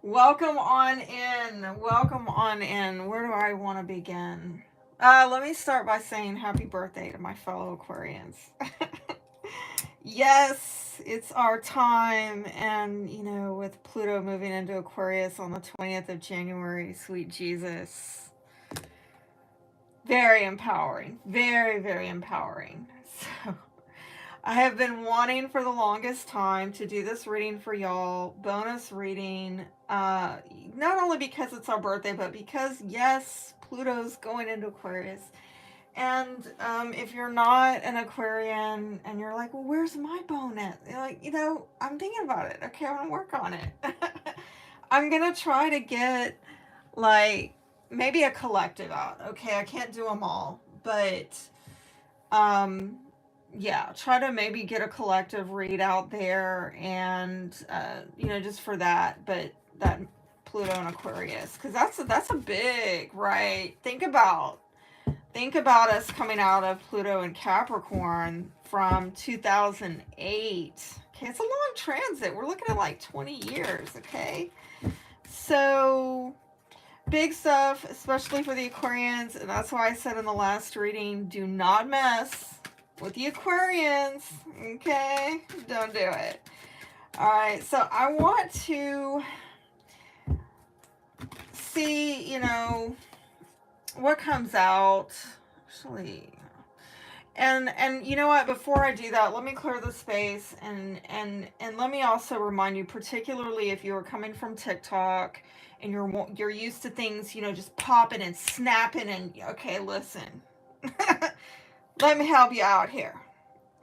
Welcome on in. Welcome on in. Where do I want to begin? Let me start by saying happy birthday to my fellow Aquarians. Yes, it's our time. And, with Pluto moving into Aquarius on the 20th of January, sweet Jesus. Very empowering. Very, very empowering. So, I have been wanting for the longest time to do this reading for y'all, bonus reading, not only because it's our birthday, but because, yes, Pluto's going into Aquarius. And if you're not an Aquarian and you're like, well, where's my bonus? You're like, I'm thinking about it. Okay, I want to work on it. I'm going to try to get, like, maybe a collective out. Okay, I can't do them all, but um, yeah, try to maybe get a collective read out there and just for that, but that Pluto and Aquarius, because that's a big, right? Think about us coming out of Pluto and Capricorn from 2008. Okay, it's a long transit. We're looking at like 20 years. Okay, so big stuff, especially for the Aquarians, and that's why I said in the last reading, do not mess with the Aquarians, okay? Don't do it. All right, so I want to see, what comes out. Actually, and you know what? Before I do that, let me clear the space and let me also remind you, particularly if you are coming from TikTok and you're used to things, just popping and snapping and okay, listen. Let me help you out here.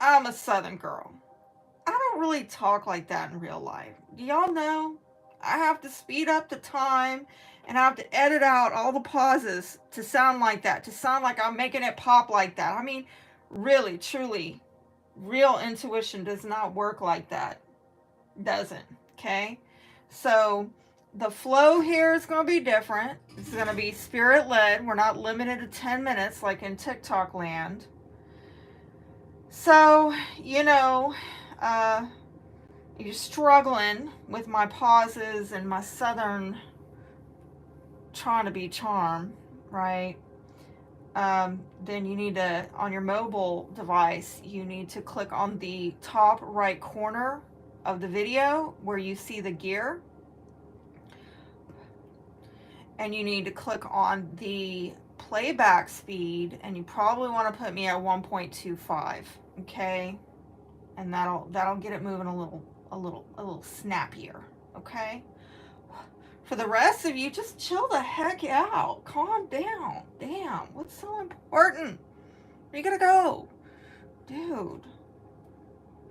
I'm a Southern girl. I don't really talk like that in real life. Do y'all know? I have to speed up the time and I have to edit out all the pauses to sound like that, to sound like I'm making it pop like that. I mean, really, truly, real intuition does not work like that. Doesn't. Okay? So the flow here is going to be different. It's going to be spirit led. We're not limited to 10 minutes like in TikTok land. So, you're struggling with my pauses and my southern trying to be charm, right? Then you need to, on your mobile device, you need to click on the top right corner of the video where you see the gear. And you need to click on the playback speed, and you probably want to put me at 1.25, okay? And that'll get it moving a little snappier, okay? For the rest of you, just chill the heck out. Calm down. Damn, what's so important? Where you gotta go? Dude.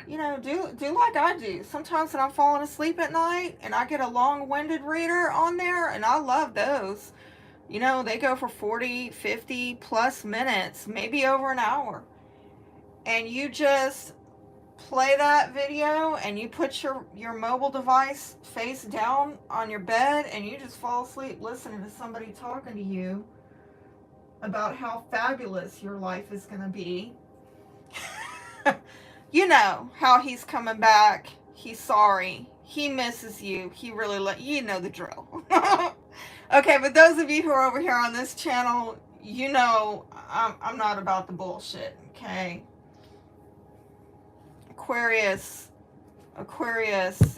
Do like I do. Sometimes when I'm falling asleep at night and I get a long-winded reader on there, and I love those. They go for 40, 50 plus minutes, maybe over an hour. And you just play that video and you put your mobile device face down on your bed and you just fall asleep listening to somebody talking to you about how fabulous your life is going to be. You know how he's coming back. He's sorry. He misses you. He really you know the drill. Okay, but those of you who are over here on this channel, I'm not about the bullshit, okay? Aquarius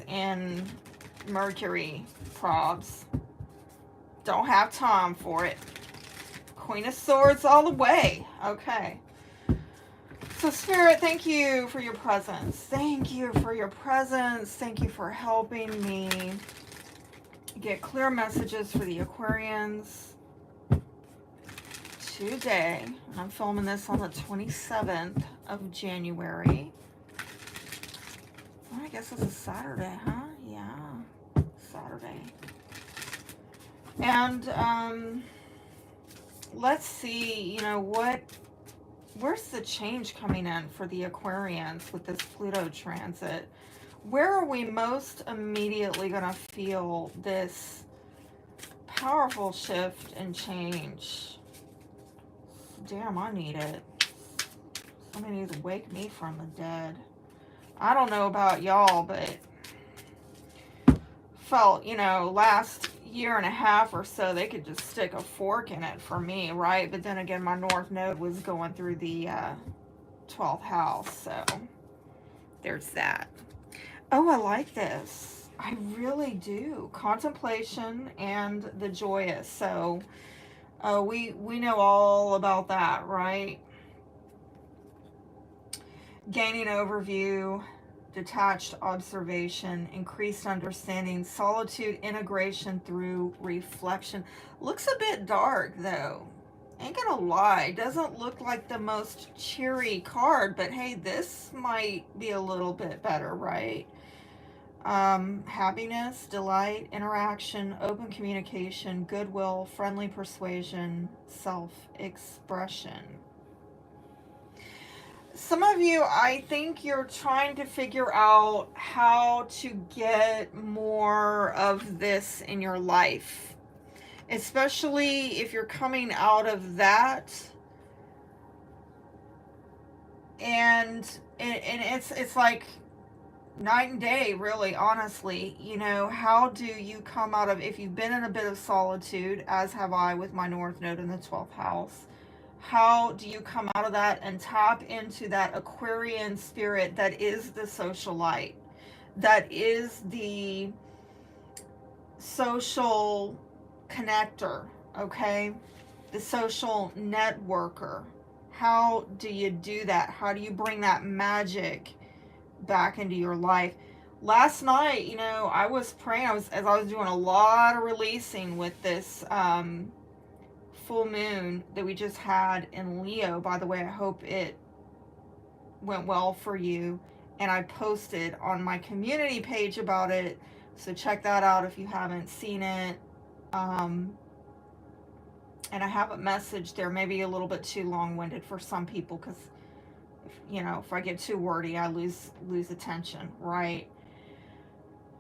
and Mercury probs. Don't have time for it. Queen of Swords all the way. Okay. So Spirit, thank you for your presence. Thank you for your presence. Thank you for helping me get clear messages for the Aquarians today. I'm filming this on the 27th of January. Well, I guess it's a Saturday, huh? Yeah, Saturday. And let's see, where's the change coming in for the Aquarians with this Pluto transit? Where are we most immediately going to feel this powerful shift and change? Damn, I need it. Somebody needs to wake me from the dead. I don't know about y'all, but felt, you know, last year and a half or so, they could just stick a fork in it for me, right? But then again, my North Node was going through the 12th house, so there's that. Oh, I like this. I really do. Contemplation and the joyous. So we know all about that, right? Gaining overview, detached observation, increased understanding, solitude, integration through reflection. Looks a bit dark though. Ain't gonna lie, doesn't look like the most cheery card, but hey, this might be a little bit better, right? Happiness, delight, interaction, open communication, goodwill, friendly persuasion, self-expression. Some of you, I think you're trying to figure out how to get more of this in your life, especially if you're coming out of that. And it's like night and day, really, honestly. You know, how do you come out of, if you've been in a bit of solitude, as have I with my North Node in the 12th house, how do you come out of that and tap into that Aquarian spirit that is the socialite, that is the social connector, okay? The social networker. How do you do that? How do you bring that magic back into your life? Last night, you know, I was praying, as I was doing a lot of releasing with this full moon that we just had in Leo. By the way, I hope it went well for you, and I posted on my community page about it, so check that out if you haven't seen it. And I have a message there, maybe a little bit too long-winded for some people, because you know, if I get too wordy, I lose attention, right?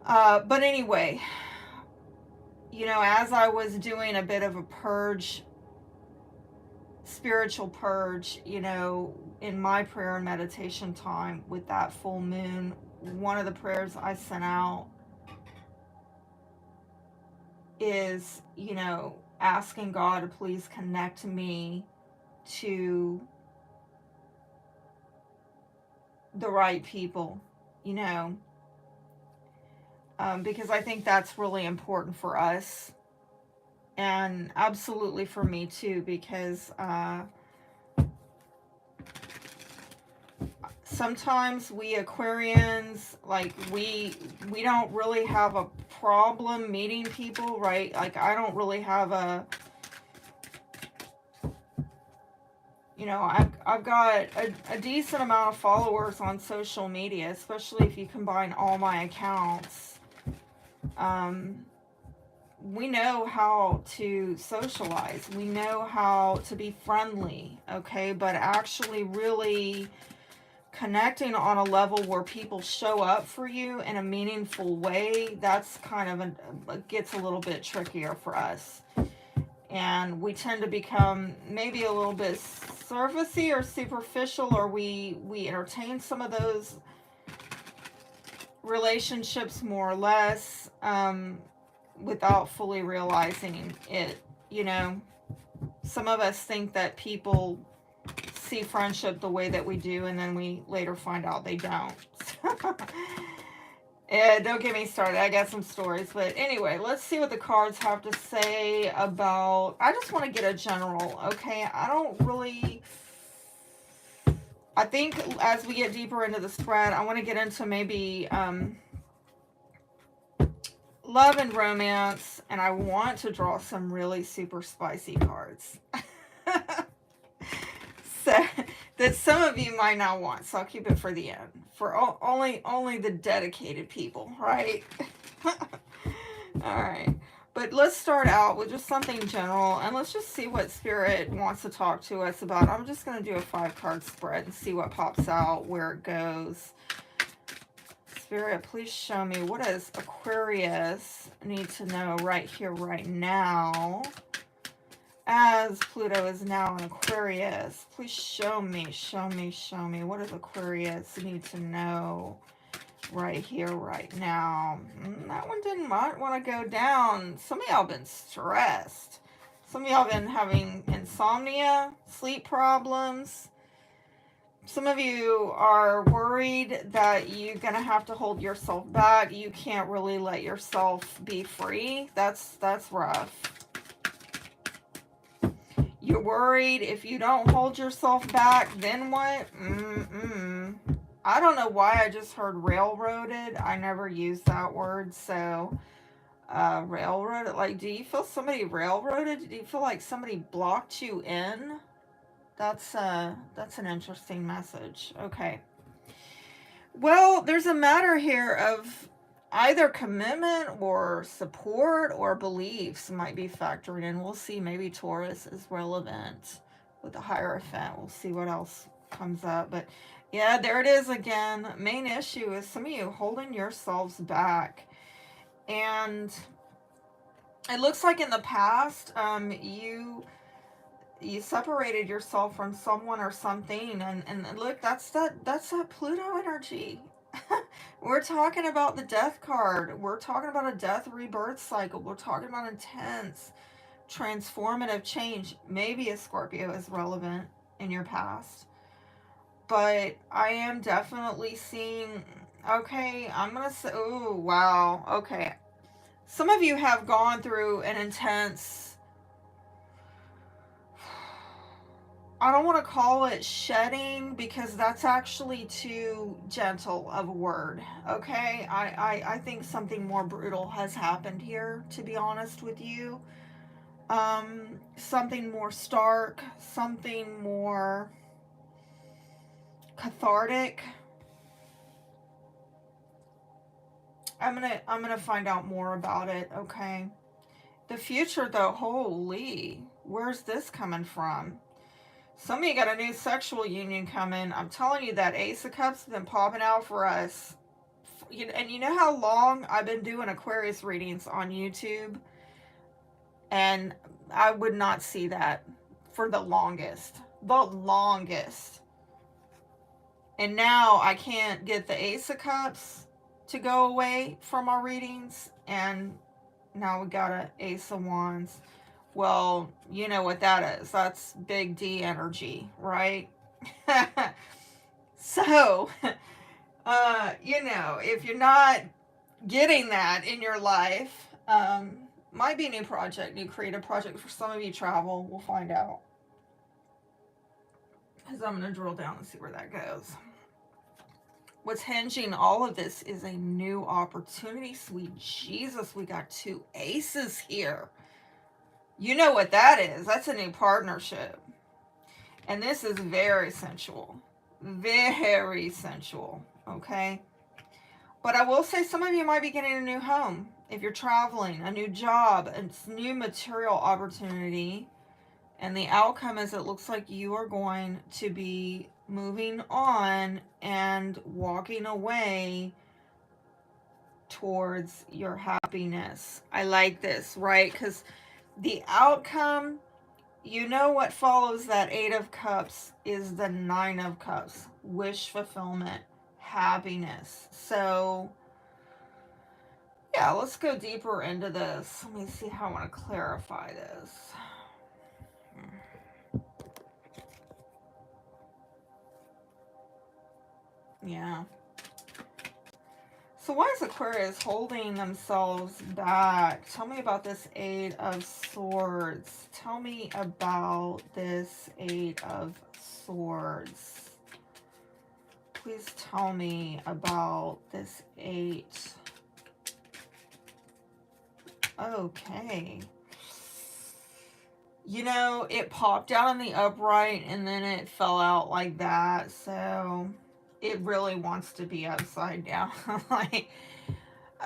But anyway, you know, as I was doing a bit of a purge, spiritual purge, you know, in my prayer and meditation time with that full moon, one of the prayers I sent out is, you know, asking God to please connect me to the right people, you know, because I think that's really important for us, and absolutely for me too, because sometimes we Aquarians, like, we don't really have a problem meeting people, right? Like, I don't really have a, you know, I've got a decent amount of followers on social media, especially if you combine all my accounts. We know how to socialize. We know how to be friendly, okay? But actually really connecting on a level where people show up for you in a meaningful way, that's kind of gets a little bit trickier for us. And we tend to become maybe a little bit surfacey or superficial, or we entertain some of those relationships more or less, without fully realizing it, you know. Some of us think that people see friendship the way that we do, and then we later find out they don't. Don't get me started. I got some stories. But anyway, let's see what the cards have to say about... I just want to get a general, okay? I don't really... I think as we get deeper into the spread, I want to get into maybe... love and romance, and I want to draw some really super spicy cards. So that some of you might not want, so I'll keep it for the end, for only the dedicated people, right? All right, but let's start out with just something general, and let's just see what Spirit wants to talk to us about. I'm just going to do a 5-card spread and see what pops out, where it goes. Spirit, please show me, what does Aquarius need to know right here, right now, as Pluto is now in Aquarius? Please show me, what does Aquarius need to know right here, right now. That one didn't want to go down. Some of y'all been stressed. Some of y'all been having insomnia, sleep problems. Some of you are worried that you're going to have to hold yourself back. You can't really let yourself be free. That's rough. You're worried if you don't hold yourself back, then what? I don't know why I just heard railroaded. I never used that word, so railroaded. Like, do you feel somebody railroaded? Do you feel like somebody blocked you in? That's an interesting message. Okay. Well, there's a matter here of either commitment or support or beliefs might be factored in. We'll see. Maybe Taurus is relevant with the Hierophant. We'll see what else comes up. But yeah, there it is again. Main issue is some of you holding yourselves back. And it looks like in the past, you separated yourself from someone or something, and look, that's that Pluto energy. We're talking about the death card. We're talking about a death rebirth cycle. We're talking about intense transformative change. Maybe a Scorpio is relevant in your past, but I am definitely seeing, okay, I'm gonna say, oh wow, okay, some of you have gone through an intense, I don't want to call it shedding because that's actually too gentle of a word, okay? I think something more brutal has happened here, to be honest with you. Something more stark, something more cathartic. I'm gonna find out more about it, okay? The future though, holy, where's this coming from? Some of you got a new sexual union coming. I'm telling you, that Ace of Cups has been popping out for us. And you know how long I've been doing Aquarius readings on YouTube? And I would not see that for the longest. The longest. And now I can't get the Ace of Cups to go away from our readings. And now we got an Ace of Wands. Well, you know what that is. That's big D energy, right? So, if you're not getting that in your life, might be a new project, new creative project. For some of you, travel. We'll find out. Because I'm going to drill down and see where that goes. What's hinging all of this is a new opportunity. Sweet Jesus, we got two aces here. You know what that is. That's a new partnership. And this is very sensual. Very sensual. Okay? But I will say some of you might be getting a new home. If you're traveling, a new job, a new material opportunity. And the outcome is it looks like you are going to be moving on and walking away towards your happiness. I like this, right? Because the outcome, you know what follows that Eight of Cups is the Nine of Cups. Wish fulfillment, happiness. So, yeah, let's go deeper into this. Let me see how I want to clarify this. Yeah. So why is Aquarius holding themselves back? Tell me about this Eight of Swords. Tell me about this Eight of Swords. Please tell me about this Eight. Okay. You know, it popped out on the upright and then it fell out like that. So it really wants to be upside down. Like,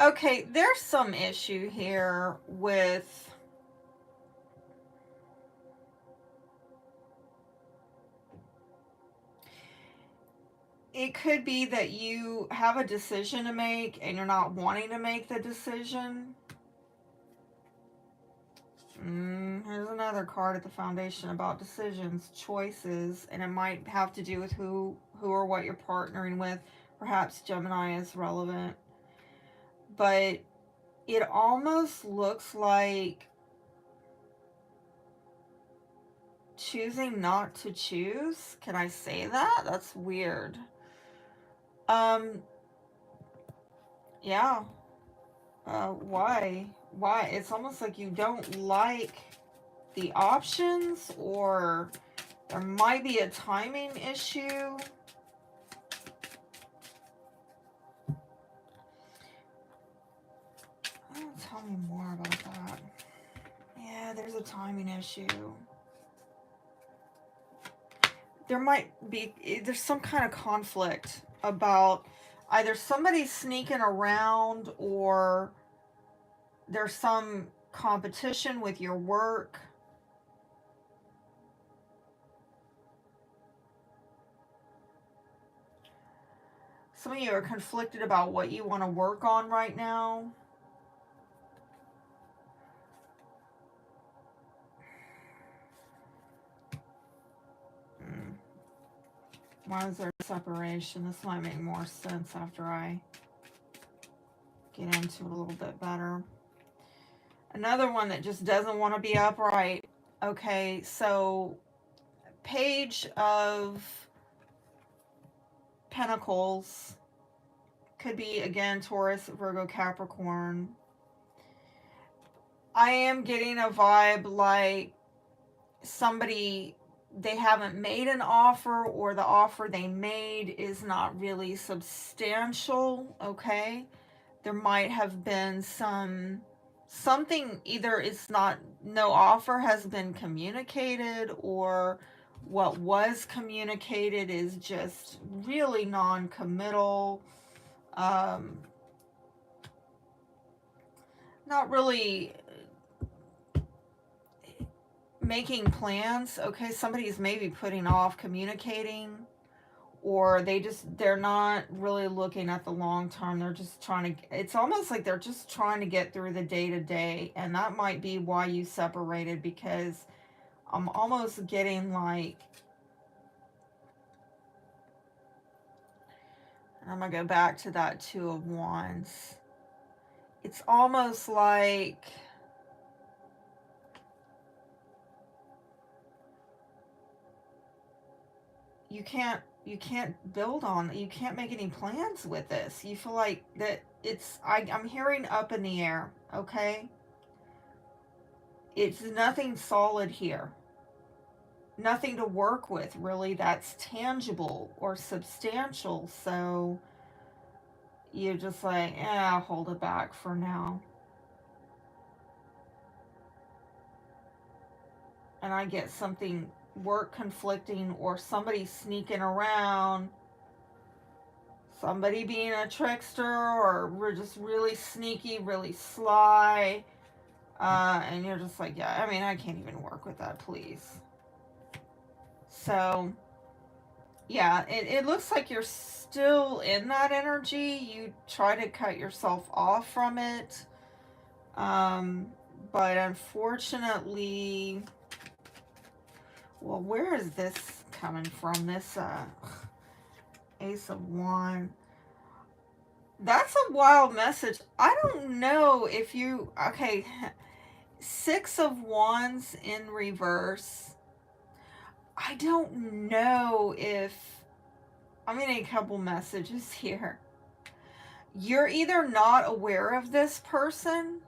okay, there's some issue here with it could be that you have a decision to make and you're not wanting to make the decision. Here's another card at the foundation about decisions, choices, and it might have to do with who or what you're partnering with, Perhaps Gemini is relevant. But it almost looks like choosing not to choose. Can I say that? That's weird. Yeah. Why? Why? It's almost like you don't like the options, or there might be a timing issue. Oh, tell me more about that. Yeah, there's a timing issue. There's some kind of conflict about either somebody sneaking around, or there's some competition with your work. Some of you are conflicted about what you want to work on right now. Why is there separation? This might make more sense after I get into it a little bit better. Another one that just doesn't want to be upright. Okay, so Page of Pentacles could be, again, Taurus, Virgo, Capricorn. I am getting a vibe like somebody, they haven't made an offer, or the offer they made is not really substantial. Okay, there might have been something, either it's not, no offer has been communicated, or what was communicated is just really non-committal, not really making plans. Okay, somebody's maybe putting off communicating, or they're not really looking at the long term. They're just trying to, it's almost like they're just trying to get through the day to day, and that might be why you separated, because I'm almost getting like, I'm gonna go back to that Two of Wands. It's almost like you can't build on, you can't make any plans with this. You feel like that it's, I'm hearing up in the air. Okay, it's nothing solid here, nothing to work with really that's tangible or substantial. So you're just like, I'll hold it back for now. And I get something, work conflicting, or somebody sneaking around, somebody being a trickster, or we're just really sneaky, really sly, and you're just like, yeah, I mean, I can't even work with that, please. So yeah, it looks like you're still in that energy. You try to cut yourself off from it, but unfortunately, well, where is this coming from? This Ace of Wands. That's a wild message. I don't know if you... Okay, Six of Wands in reverse. I don't know if... I'm getting a couple messages here. You're either not aware of this person,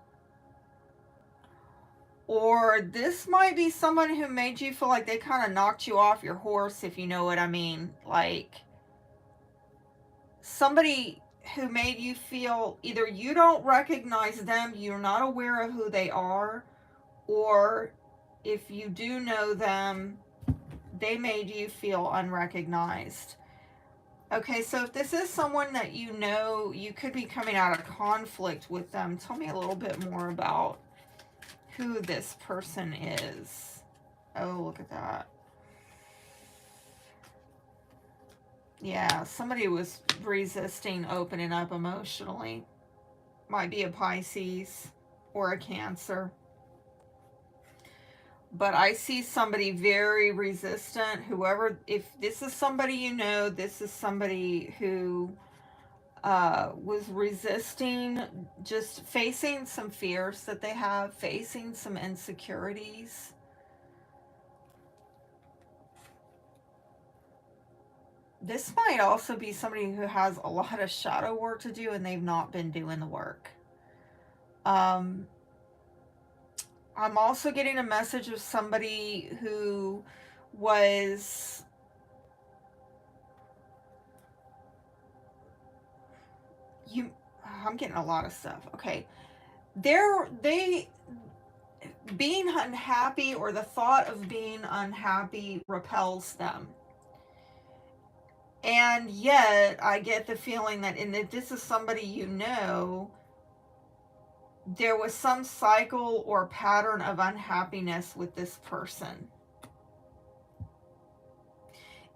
or this might be someone who made you feel like they kind of knocked you off your horse, if you know what I mean. Like, somebody who made you feel either you don't recognize them, you're not aware of who they are, or if you do know them, they made you feel unrecognized. Okay, so if this is someone that you know, you could be coming out of conflict with them. Tell me a little bit more about who this person is. Oh, look at that. Yeah, somebody was resisting opening up emotionally. Might be a Pisces or a Cancer. But I see somebody very resistant. Whoever, if this is somebody you know, this is somebody who was resisting, just facing some fears that they have, facing some insecurities. This might also be somebody who has a lot of shadow work to do and they've not been doing the work. I'm also getting a message of somebody who was I'm getting a lot of stuff. Okay. They being unhappy, or the thought of being unhappy, repels them. And yet I get the feeling that, and if this is somebody you know, there was some cycle or pattern of unhappiness with this person.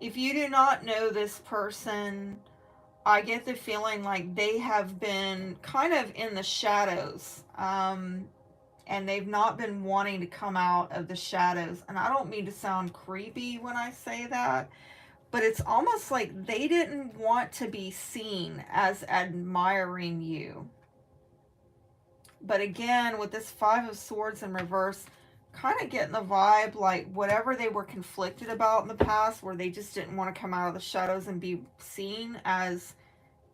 If you do not know this person, I get the feeling like they have been kind of in the shadows, and they've not been wanting to come out of the shadows. And I don't mean to sound creepy when I say that, but it's almost like they didn't want to be seen as admiring you. But again, with this Five of Swords in reverse, kind of getting the vibe like whatever they were conflicted about in the past, where they just didn't want to come out of the shadows and be seen as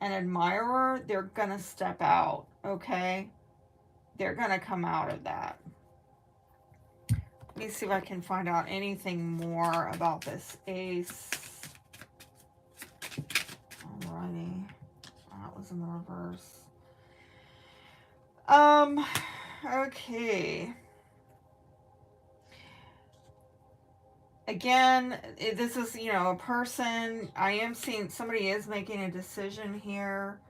an admirer, they're going to step out, okay? They're going to come out of that. Let me see if I can find out anything more about this ace. Alrighty. That was in the reverse. Okay. Again, this is, a person. I am seeing somebody is making a decision here.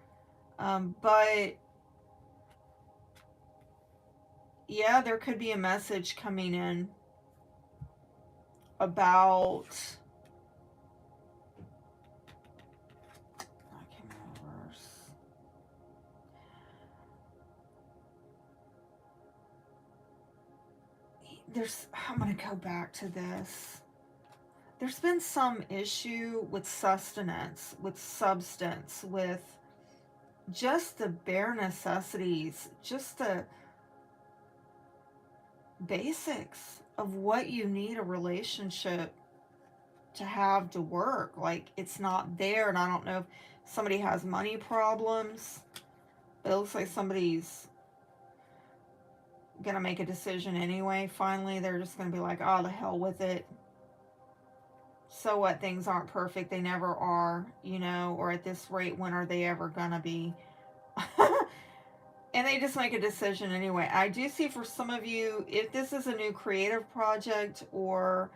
But yeah, there could be a message coming in about, I'm going to go back to this. There's been some issue with sustenance, with substance, with just the bare necessities, just the basics of what you need a relationship to have to work. Like, it's not there, and I don't know if somebody has money problems, but it looks like somebody's gonna make a decision anyway. Finally, they're just gonna be like, oh, the hell with it. So what? Things aren't perfect. They never are, or at this rate, when are they ever gonna be? And they just make a decision anyway. I do see for some of you, if this is a new creative project or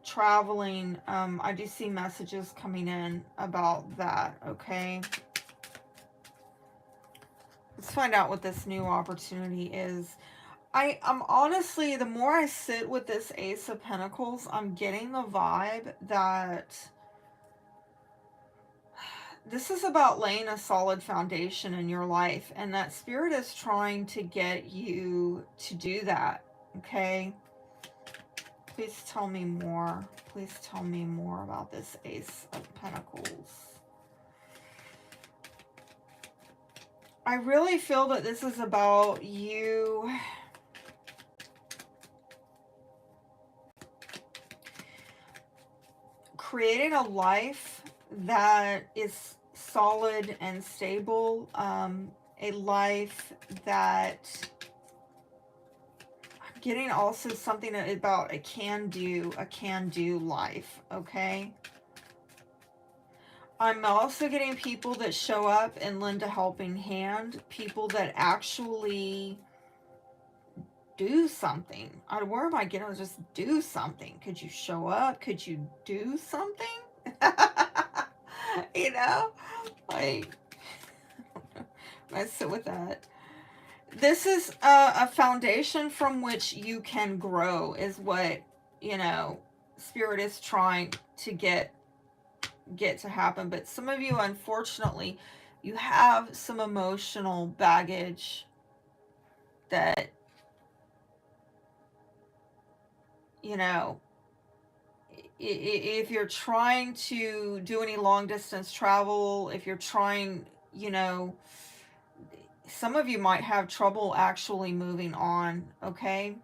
traveling, I do see messages coming in about that, okay? Let's find out what this new opportunity is. I'm honestly, the more I sit with this Ace of Pentacles, I'm getting the vibe that this is about laying a solid foundation in your life, and that Spirit is trying to get you to do that, okay? Please tell me more. Please tell me more about this Ace of Pentacles. I really feel that this is about you creating a life that is solid and stable, a life that, I'm getting also something about a can-do life, okay? I'm also getting people that show up and lend a helping hand, people that actually do something. Where am I getting? Just do something. Could you show up? Could you do something? Like, let's sit with that. This is a foundation from which you can grow, is what, Spirit is trying to get to happen. But some of you, unfortunately, you have some emotional baggage that, if you're trying to do any long distance travel, if you're trying you know, some of you might have trouble actually moving on, okay?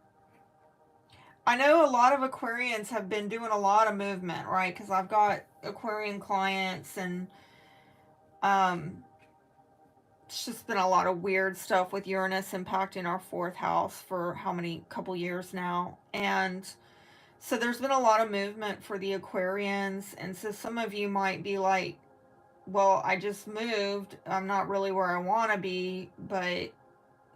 I know a lot of Aquarians have been doing a lot of movement, right? Because I've got Aquarian clients, and it's just been a lot of weird stuff with Uranus impacting our fourth house for how many couple years now. And so there's been a lot of movement for the Aquarians. And so some of you might be like, well, I just moved. I'm not really where I want to be, but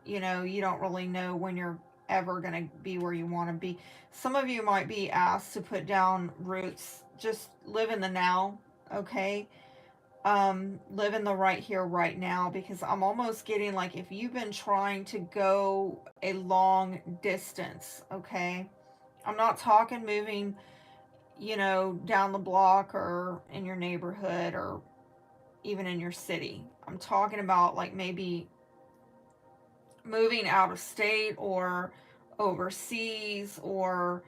you know, you don't really know when you're ever going to be where you want to be. Some of you might be asked to put down roots. Just live in the now, okay? Live in the right here, right now, because I'm almost getting like, if you've been trying to go a long distance, okay? I'm not talking moving, you know, down the block or in your neighborhood or even in your city. I'm talking about like maybe moving out of state or overseas, or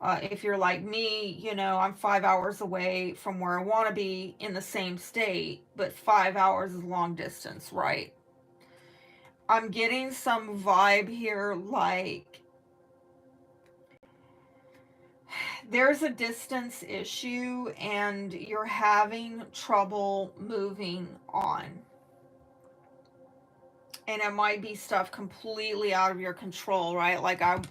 if you're like me, you know, I'm 5 hours away from where I want to be in the same state, but 5 hours is long distance, right? I'm getting some vibe here like there's a distance issue and you're having trouble moving on. And it might be stuff completely out of your control, right? Like I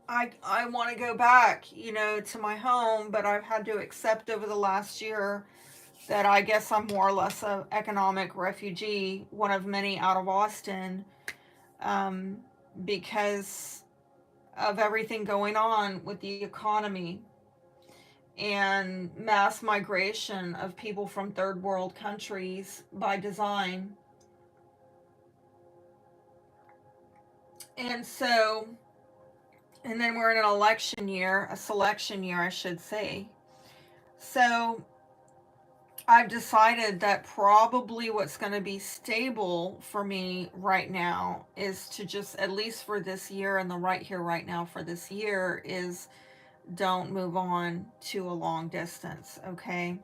want to go back, you know, to my home, but I've had to accept over the last year that I guess I'm more or less an economic refugee, one of many out of Austin, because of everything going on with the economy and mass migration of people from third world countries by design. And so, and then we're in an election year, a selection year, I should say. So I've decided that probably what's going to be stable for me right now is to just, at least for this year, and the right here, right now for this year is don't move on to a long distance, okay?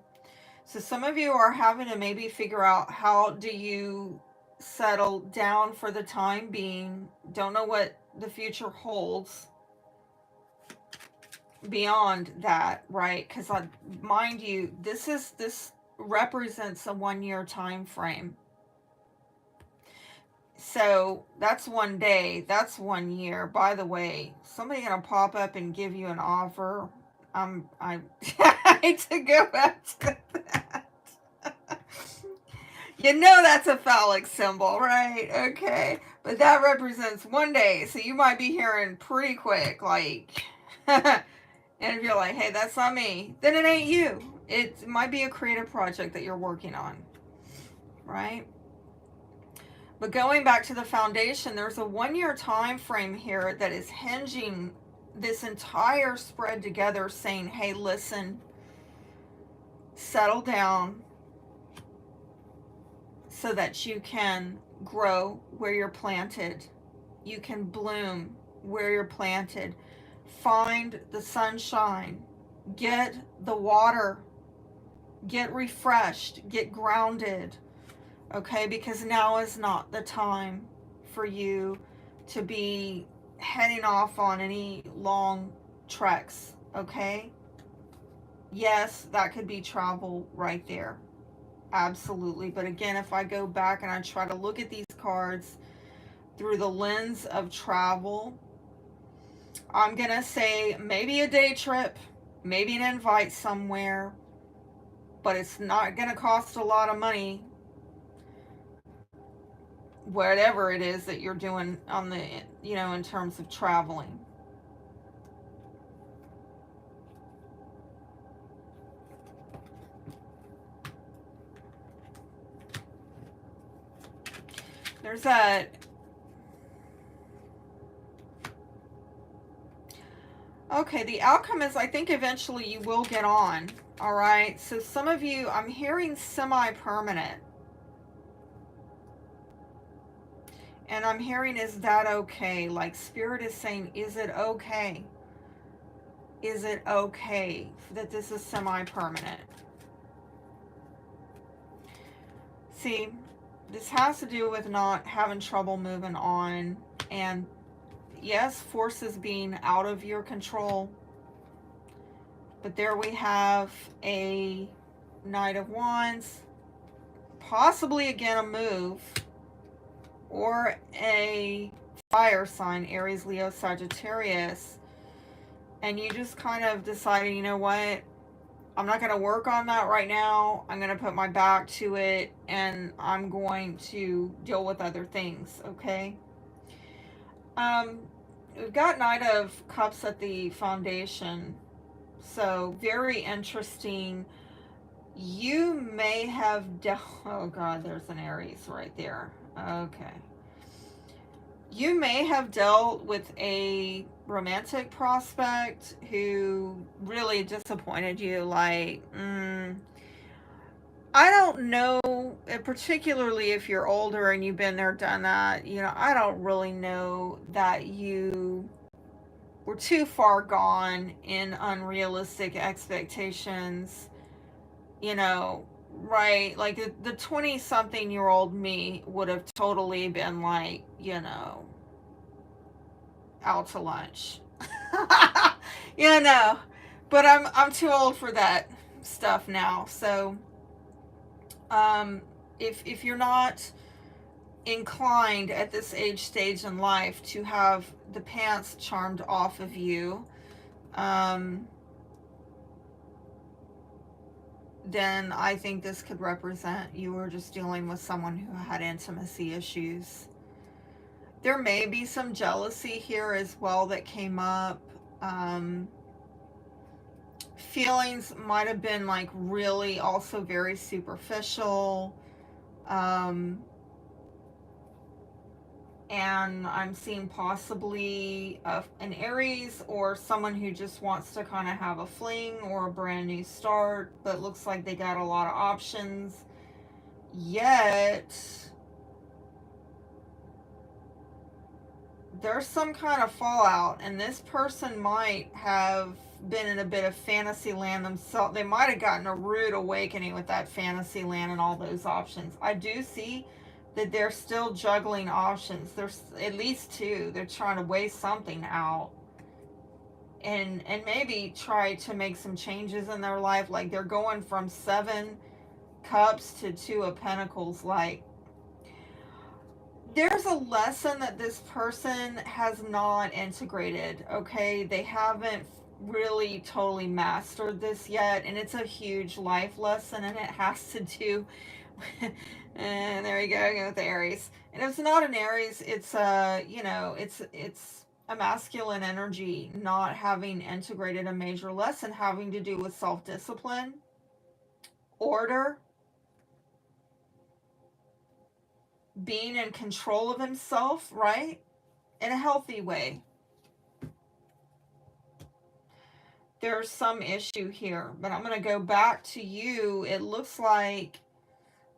So some of you are having to maybe figure out, how do you settle down for the time being? Don't know what the future holds beyond that, right? Because mind you, this represents a 1 year time frame. So that's 1 day, that's 1 year. By the way, somebody gonna pop up and give you an offer. I hate to go back to that. You know that's a phallic symbol, right? Okay. But that represents 1 day. So you might be hearing pretty quick, like, and if you're like, hey, that's not me, then it ain't you. It might be a creative project that you're working on, right? But going back to the foundation, there's a 1 year time frame here that is hinging this entire spread together, saying, hey, listen, settle down so that you can grow where you're planted. You can bloom where you're planted. Find the sunshine. Get the water. Get refreshed. Get grounded. Okay, because now is not the time for you to be heading off on any long treks, okay? Yes, that could be travel right there. Absolutely. But again, if I go back and I try to look at these cards through the lens of travel, I'm going to say maybe a day trip, maybe an invite somewhere, but it's not going to cost a lot of money. Whatever it is that you're doing on the, you know, in terms of traveling. There's a, okay, the outcome is, I think eventually you will get on. All right. So some of you, I'm hearing semi-permanent. And I'm hearing, is that okay? Like Spirit is saying, is it okay? Is it okay that this is semi-permanent? See, this has to do with not having trouble moving on, and yes, forces being out of your control. But there we have a Knight of Wands, possibly again a move, or a fire sign, Aries, Leo, Sagittarius, and you just kind of decided, you know what, I'm not going to work on that right now. I'm going to put my back to it, and I'm going to deal with other things, okay? We've got Knight of Cups at the foundation, so very interesting. You may have oh God, there's an Aries right there. Okay. You may have dealt with a romantic prospect who really disappointed you. Like, I don't know, particularly if you're older and you've been there, done that, you know, I don't really know that you were too far gone in unrealistic expectations, you know, right? Like the 20-something-year-old me would have totally been like, you know, out to lunch. You know, but I'm too old for that stuff now. So if you're not inclined at this age stage in life to have the pants charmed off of you, then I think this could represent you were just dealing with someone who had intimacy issues. There may be some jealousy here as well that came up. Feelings might have been like really also very superficial. And I'm seeing possibly an Aries or someone who just wants to kind of have a fling or a brand new start, but looks like they got a lot of options. Yet there's some kind of fallout, and this person might have been in a bit of fantasy land themselves. They might have gotten a rude awakening with that fantasy land and all those options. I do see that they're still juggling options. There's at least two. They're trying to weigh something out and maybe try to make some changes in their life. Like they're going from 7 cups to 2 of pentacles. Like there's a lesson that this person has not integrated, okay? They haven't really totally mastered this yet, and it's a huge life lesson, and it has to do and there you go with the Aries. And it's not an Aries, it's you know, it's a masculine energy not having integrated a major lesson having to do with self-discipline, order, being in control of himself, right? In a healthy way. There's some issue here, but I'm going to go back to you. It looks like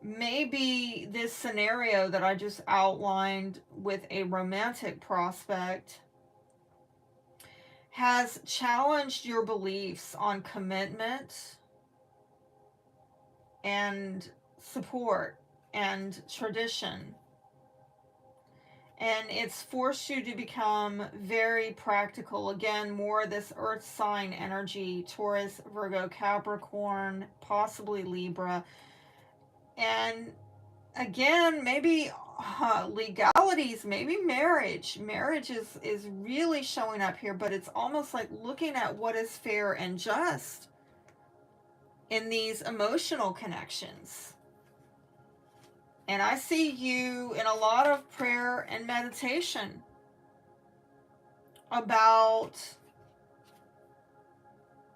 maybe this scenario that I just outlined with a romantic prospect has challenged your beliefs on commitment and support and tradition. And it's forced you to become very practical. Again, more this earth sign energy, Taurus, Virgo, Capricorn, possibly Libra. And again, maybe legalities, maybe marriage. Marriage is really showing up here, but it's almost like looking at what is fair and just in these emotional connections. And I see you in a lot of prayer and meditation about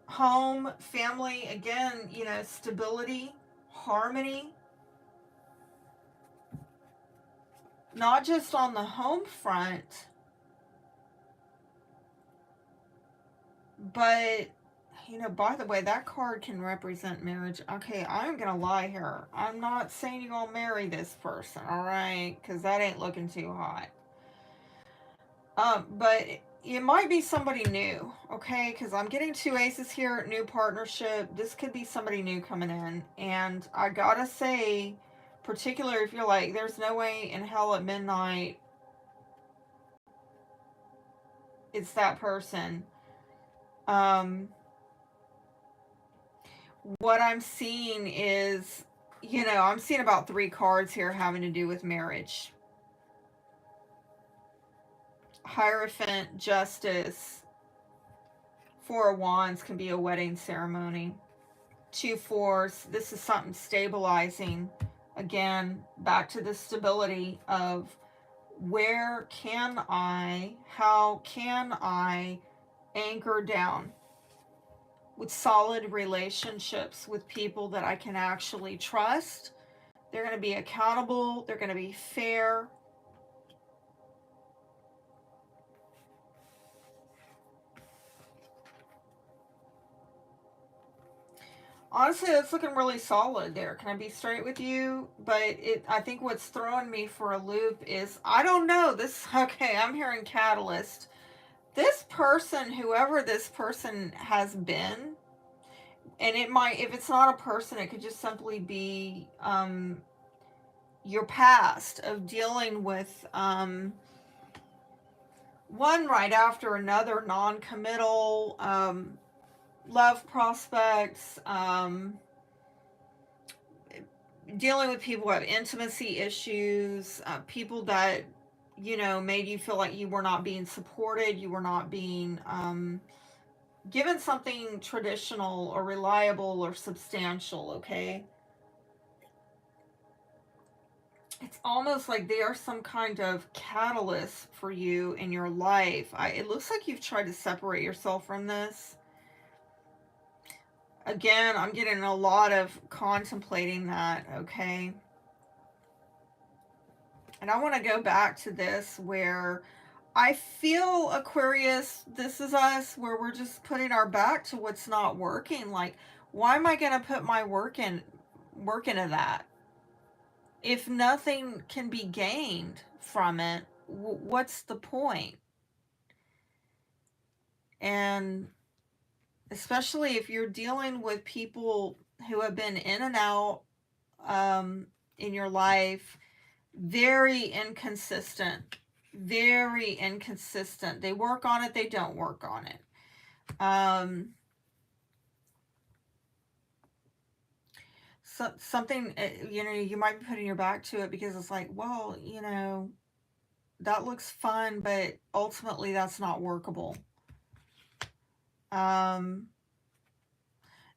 home, family, again, you know, stability, harmony. Not just on the home front, but, you know, by the way, that card can represent marriage. Okay, I'm going to lie here. I'm not saying you're going to marry this person, all right? Because that ain't looking too hot. But it might be somebody new, okay? Because I'm getting 2 aces here, new partnership. This could be somebody new coming in. And I got to say, Particularly if you're like, there's no way in hell at midnight it's that person. What I'm seeing is, you know, I'm seeing about 3 cards here having to do with marriage. Hierophant, Justice, 4 of Wands can be a wedding ceremony. 2 fours, this is something stabilizing. Again, back to the stability of where can I, how can I anchor down with solid relationships with people that I can actually trust. They're going to be accountable. They're going to be fair. Honestly, it's looking really solid there. Can I be straight with you? But I think what's throwing me for a loop is, I don't know. Okay, I'm hearing catalyst. This person, whoever this person has been, and it might, if it's not a person, it could just simply be your past of dealing with one right after another, non-committal, love prospects, dealing with people who have intimacy issues, people that, you know, made you feel like you were not being supported, you were not being given something traditional or reliable or substantial, okay? It's almost like they are some kind of catalyst for you in your life. It looks like you've tried to separate yourself from this. Again, I'm getting a lot of contemplating that, okay? And I want to go back to this where I feel, Aquarius, this is us, where we're just putting our back to what's not working. Like, why am I going to put my work into that? If nothing can be gained from it, what's the point? And especially if you're dealing with people who have been in and out in your life, very inconsistent. Very inconsistent. They work on it, they don't work on it. Something, you know, you might be putting your back to it because it's like, well, you know, that looks fun, but ultimately that's not workable. And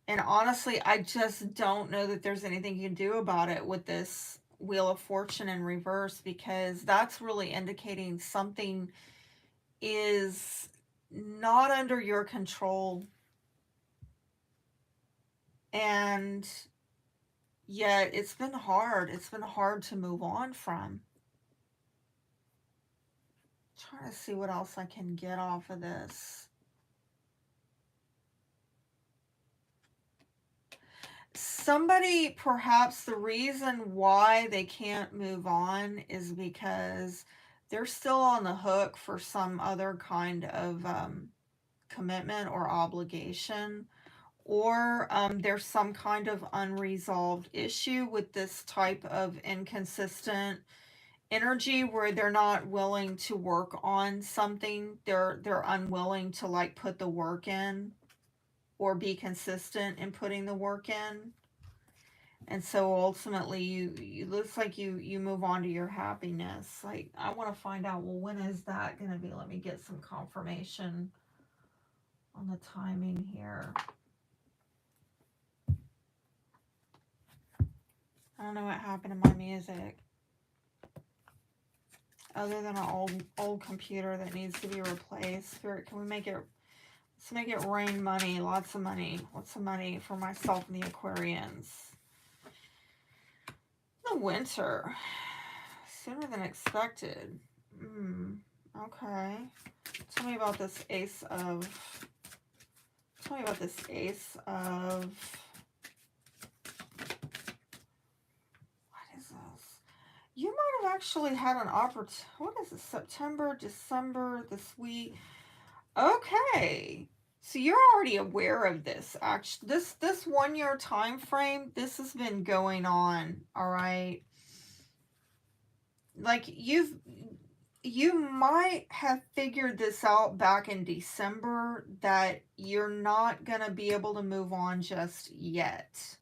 honestly, I just don't know that there's anything you can do about it with this Wheel of Fortune in reverse, because that's really indicating something is not under your control. And yet it's been hard. It's been hard to move on from. I'm trying to see what else I can get off of this. Somebody, perhaps the reason why they can't move on is because they're still on the hook for some other kind of commitment or obligation, or there's some kind of unresolved issue with this type of inconsistent energy where they're not willing to work on something. They're unwilling to like put the work in or be consistent in putting the work in. And so ultimately you looks like you move on to your happiness. Like, I want to find out, well, when is that going to be? Let me get some confirmation on the timing here. I don't know what happened to my music. Other than an old computer that needs to be replaced. Spirit, can we make it, let's make it rain money, lots of money. Lots of money for myself and the Aquarians. The winter. Sooner than expected. Okay. Tell me about this Ace of... Tell me about this Ace of... What is this? You might have actually had an opportunity. What is it? September, December, this week. Okay. So you're already aware of this. Actually, this 1 year time frame, this has been going on. All right. like you might have figured this out back in December that you're not going to be able to move on just yet.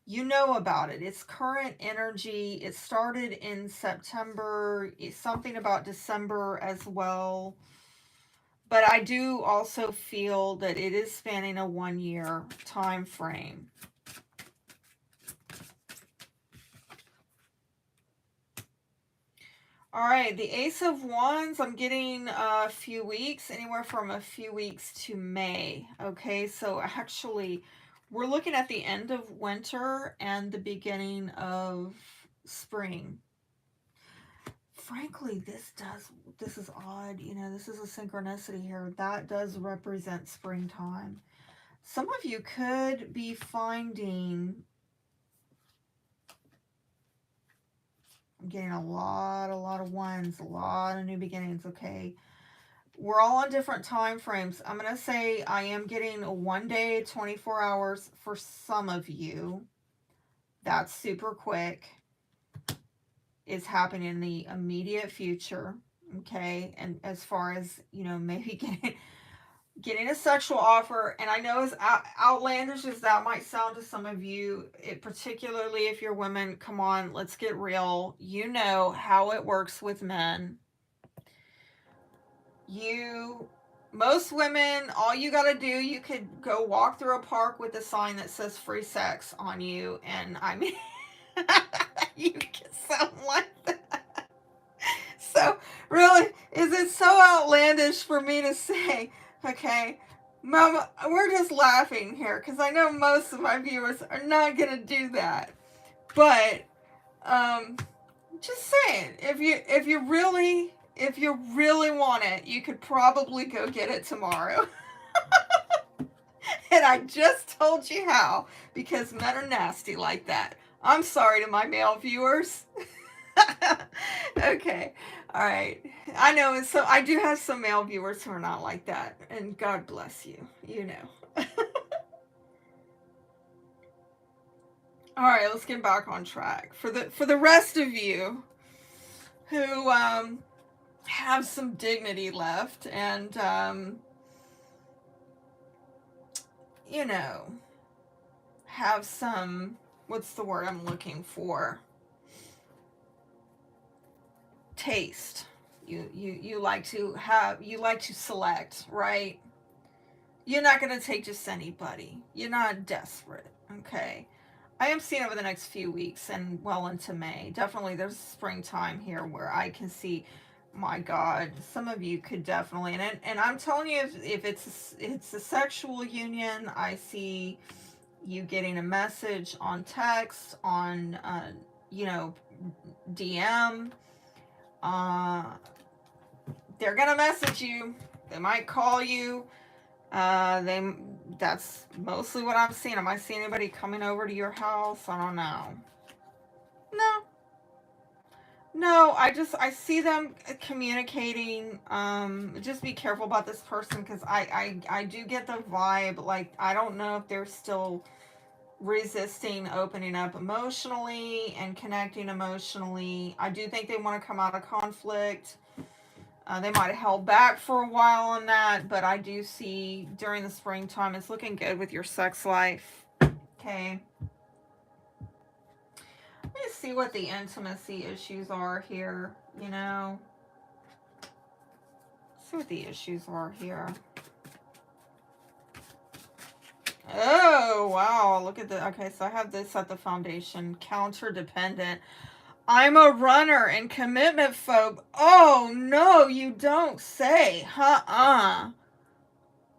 You know about it. It's current energy. It started in September. It's something about December as well. But I do also feel that it is spanning a 1 year time frame. All right, the Ace of Wands, I'm getting a few weeks, anywhere from a few weeks to May. Okay, so actually, we're looking at the end of winter and the beginning of spring. Frankly, this is odd. You know, this is a synchronicity here. That does represent springtime. Some of you could be finding, I'm getting a lot of ones, a lot of new beginnings, okay? We're all on different time frames. I'm going to say I am getting a 1 day, 24 hours for some of you. That's super quick. It's happening in the immediate future, okay? And as far as, you know, maybe getting a sexual offer, and I know as outlandish as that might sound to some of you, particularly if you're women, come on, let's get real. You know how it works with men. Most women, all you got to do, you could go walk through a park with a sign that says free sex on you, and I mean, you get something like that. So, really, is it so outlandish for me to say, okay, Mama, we're just laughing here, because I know most of my viewers are not going to do that. But, just saying, if you really want it, you could probably go get it tomorrow. And I just told you how, because men are nasty like that. I'm sorry to my male viewers. Okay, all right. I know, so I do have some male viewers who are not like that, and God bless you. You know. All right, let's get back on track. For the rest of you who have some dignity left, and you know, have some, what's the word I'm looking for? Taste. You like to select, right? You're not going to take just anybody. You're not desperate, okay? I am seeing over the next few weeks and well into May. Definitely there's springtime here where I can see, my God, some of you could definitely, and I'm telling you, if it's a sexual union, I see you getting a message on text, on you know, DM. They're gonna message you. They might call you. That's mostly what I'm seeing. Am I seeing anybody coming over to your house? I don't know. No, I see them communicating. Just be careful about this person, because I do get the vibe, like, I don't know if they're still resisting opening up emotionally and connecting emotionally. I do think they want to come out of conflict. They might have held back for a while on that, but I do see during the springtime it's looking good with your sex life. Okay. Let me see what the intimacy issues are here, you know. See what the issues are here. Oh, wow. Look at the, okay, so I have this at the foundation. Counter-dependent. I'm a runner and commitment phobe. Oh, no, you don't say.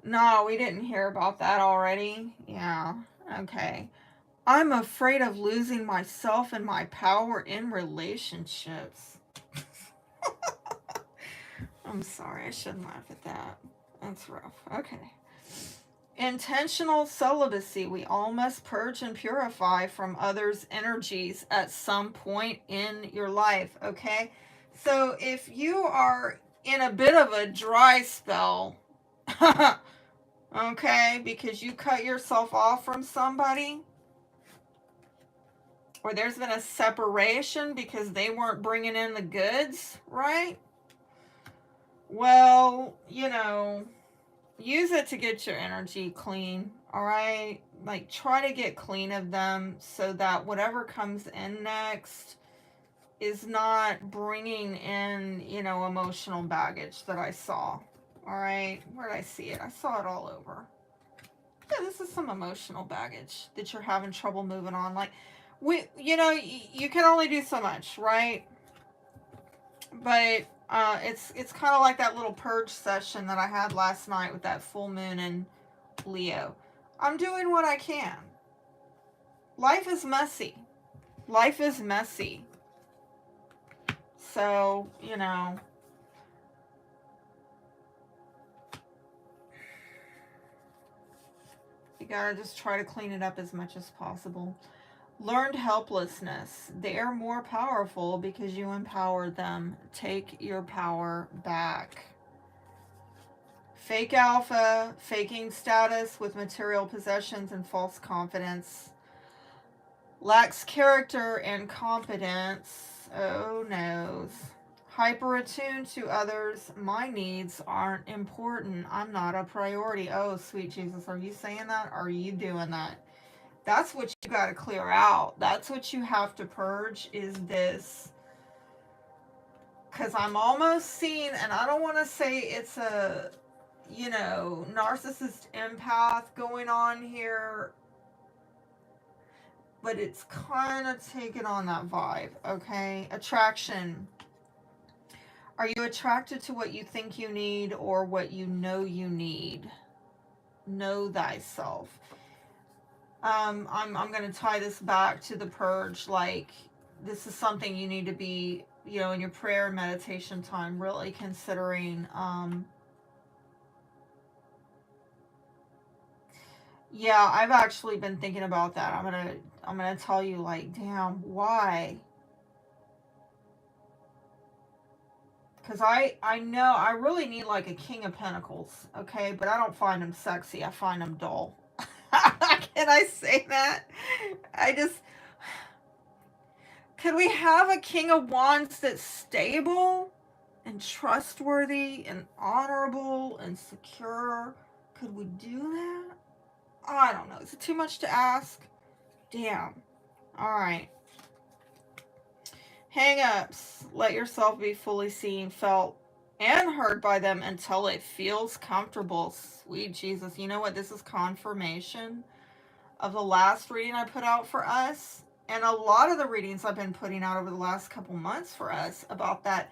No, we didn't hear about that already. Yeah, okay. I'm afraid of losing myself and my power in relationships. I'm sorry, I shouldn't laugh at that. That's rough. Okay. Intentional celibacy. We all must purge and purify from others' energies at some point in your life, okay? So if you are in a bit of a dry spell, okay, because you cut yourself off from somebody, or there's been a separation because they weren't bringing in the goods, right? Well, you know, use it to get your energy clean, all right? Like, try to get clean of them so that whatever comes in next is not bringing in, you know, emotional baggage that I saw. All right, where did I see it? I saw it all over. Yeah, this is some emotional baggage that you're having trouble moving on. Like, you know, you can only do so much, right? But it's kind of like that little purge session that I had last night with that full moon in Leo. I'm doing what I can. Life is messy. Life is messy. So, you know, you gotta just try to clean it up as much as possible. Learned helplessness. They are more powerful because you empowered them. Take your power back. Fake alpha, faking status with material possessions and false confidence. Lacks character and competence. Oh noes. Hyper attuned to others. My needs aren't important. I'm not a priority. Oh, sweet Jesus, are you saying that? Are you doing that? That's what you got to clear out. That's what you have to purge, is this. Because I'm almost seeing, and I don't want to say it's a, you know, narcissist empath going on here, but it's kind of taking on that vibe, okay? Attraction. Are you attracted to what you think you need or what you know you need? Know thyself. I'm going to tie this back to the purge. Like, this is something you need to be, you know, in your prayer and meditation time, really considering. Yeah, I've actually been thinking about that. I'm gonna tell you, like, damn, why? Because I know I really need like a King of Pentacles, okay? But I don't find him sexy. I find him dull. Can I say that? I just... Could we have a King of Wands that's stable and trustworthy and honorable and secure? Could we do that? I don't know. Is it too much to ask? Damn. Alright. Hang-ups. Let yourself be fully seen, felt, and heard by them until it feels comfortable. Sweet Jesus. You know what? This is confirmation of the last reading I put out for us. And a lot of the readings I've been putting out over the last couple months for us about that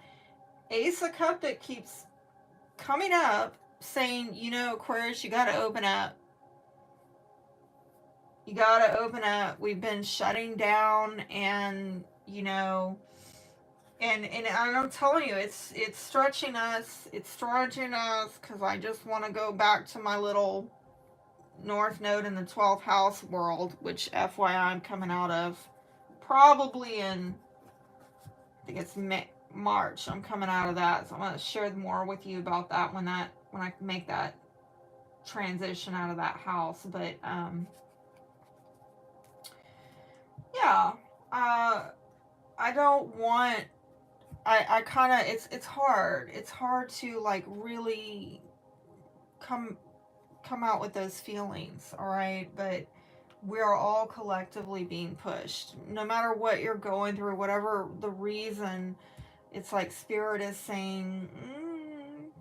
Ace of Cups that keeps coming up saying, you know, Aquarius, you got to open up. You got to open up. We've been shutting down, and, you know, and I'm telling you, it's stretching us. It's stretching us because I just want to go back to my little North Node in the 12th house world, which FYI I'm coming out of probably in, I think it's March. I'm coming out of that, so I'm going to share more with you about that when I make that transition out of that house. But yeah, I don't want. I kind of, it's hard. It's hard to like really come out with those feelings, all right? But we're all collectively being pushed. No matter what you're going through, whatever the reason, it's like Spirit is saying,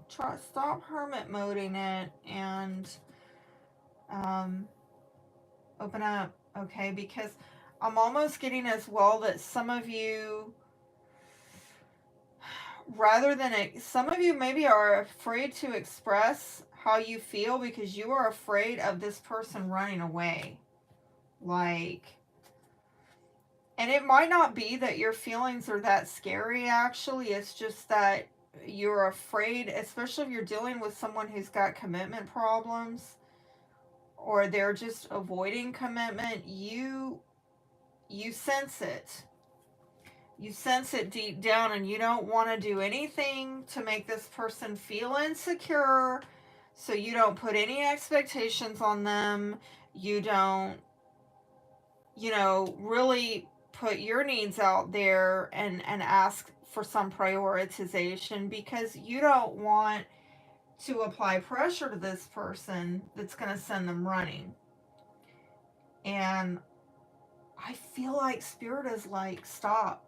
stop hermit moding it and open up, okay? Because I'm almost getting as well that some of you, some of you maybe are afraid to express how you feel because you are afraid of this person running away. Like, and it might not be that your feelings are that scary, actually. It's just that you're afraid, especially if you're dealing with someone who's got commitment problems or they're just avoiding commitment. You sense it. You sense it deep down, and you don't want to do anything to make this person feel insecure, so you don't put any expectations on them. You don't, you know, really put your needs out there and ask for some prioritization, because you don't want to apply pressure to this person that's going to send them running. And I feel like Spirit is like, stop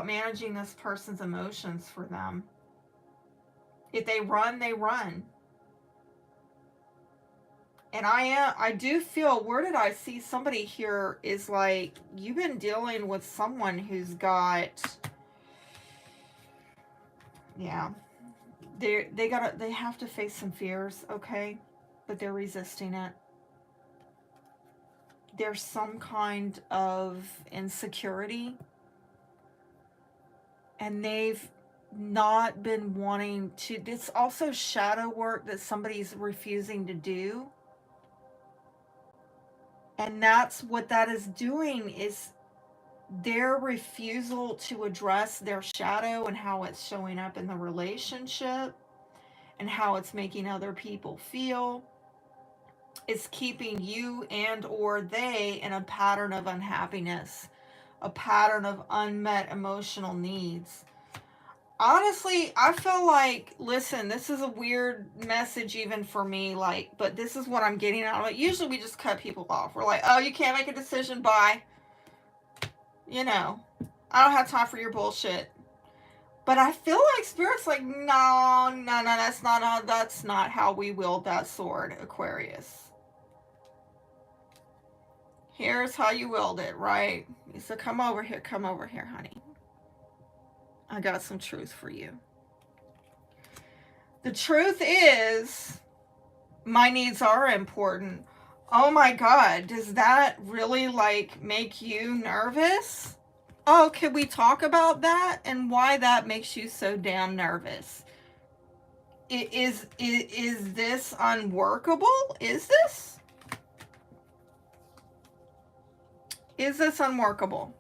managing this person's emotions for them. If they run, they run. And I do feel, where did I see somebody here is like, you've been dealing with someone who's got, yeah, they have to face some fears, okay? But they're resisting it. There's some kind of insecurity, and they've not been wanting to. It's also shadow work that somebody's refusing to do. And that's what that is doing, is their refusal to address their shadow and how it's showing up in the relationship and how it's making other people feel. It's keeping you and or they in a pattern of unhappiness, a pattern of unmet emotional needs. Honestly, I feel like, listen, this is a weird message even for me, like, but this is what I'm getting out of it. Usually we just cut people off. We're like, oh, you can't make a decision, bye. You know, I don't have time for your bullshit. But I feel like Spirit's like, no, that's not how we wield that sword, Aquarius. Here's how you wield it, right? So come over here, honey. I got some truth for you. The truth is, my needs are important. Oh my God, does that really like make you nervous? Oh, can we talk about that and why that makes you so damn nervous? Is this unworkable? Is this unworkable?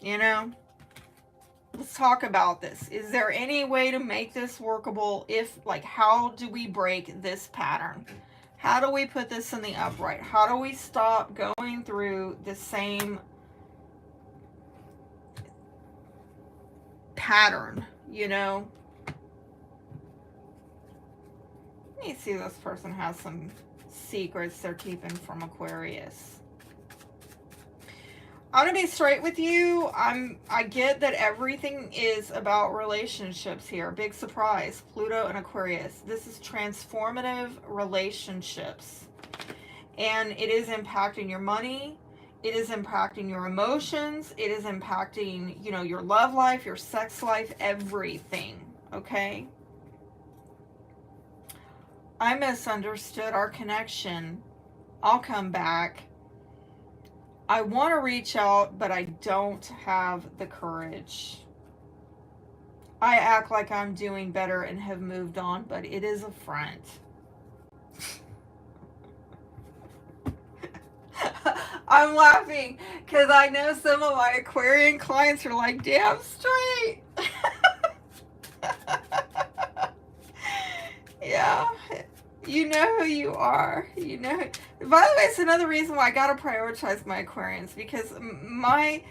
You know, let's talk about this. Is there any way to make this workable? If, like, how do we break this pattern? How do we put this in the upright? How do we stop going through the same pattern, you know? Let me see if this person has some secrets they're keeping from Aquarius. I'm gonna be straight with you. I get that everything is about relationships here. Big surprise. Pluto and Aquarius. This is transformative relationships. And it is impacting your money. It is impacting your emotions. It is impacting, you know, your love life, your sex life, everything. Okay? I misunderstood our connection. I'll come back. I want to reach out, but I don't have the courage. I act like I'm doing better and have moved on, but it is a front. I'm laughing because I know some of my Aquarian clients are like, damn straight. Yeah. You know who you are. You know. By the way, it's another reason why I gotta prioritize my Aquarians, because my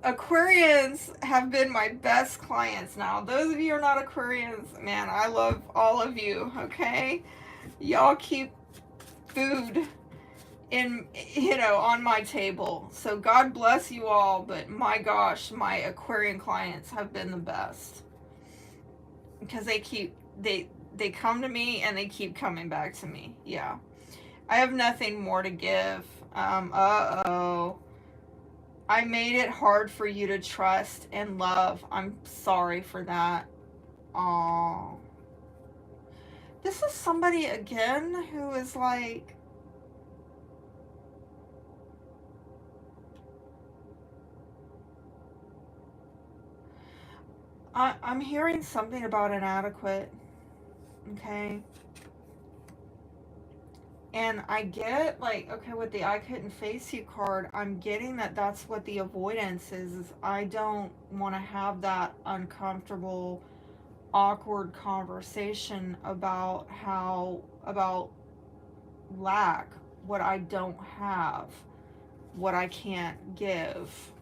Aquarians have been my best clients now. Those of you who are not Aquarians, man, I love all of you, okay? Y'all keep food in, you know, on my table. So God bless you all, but my gosh, my Aquarian clients have been the best. Because they come to me and they keep coming back to me. Yeah. I have nothing more to give. Uh-oh. I made it hard for you to trust and love. I'm sorry for that. Aww. This is somebody, again, who is like... I'm hearing something about inadequate. Okay. And I get, like, okay, with the I couldn't face you card, I'm getting that that's what the avoidance is I don't want to have that uncomfortable, awkward conversation about lack, what I don't have, what I can't give.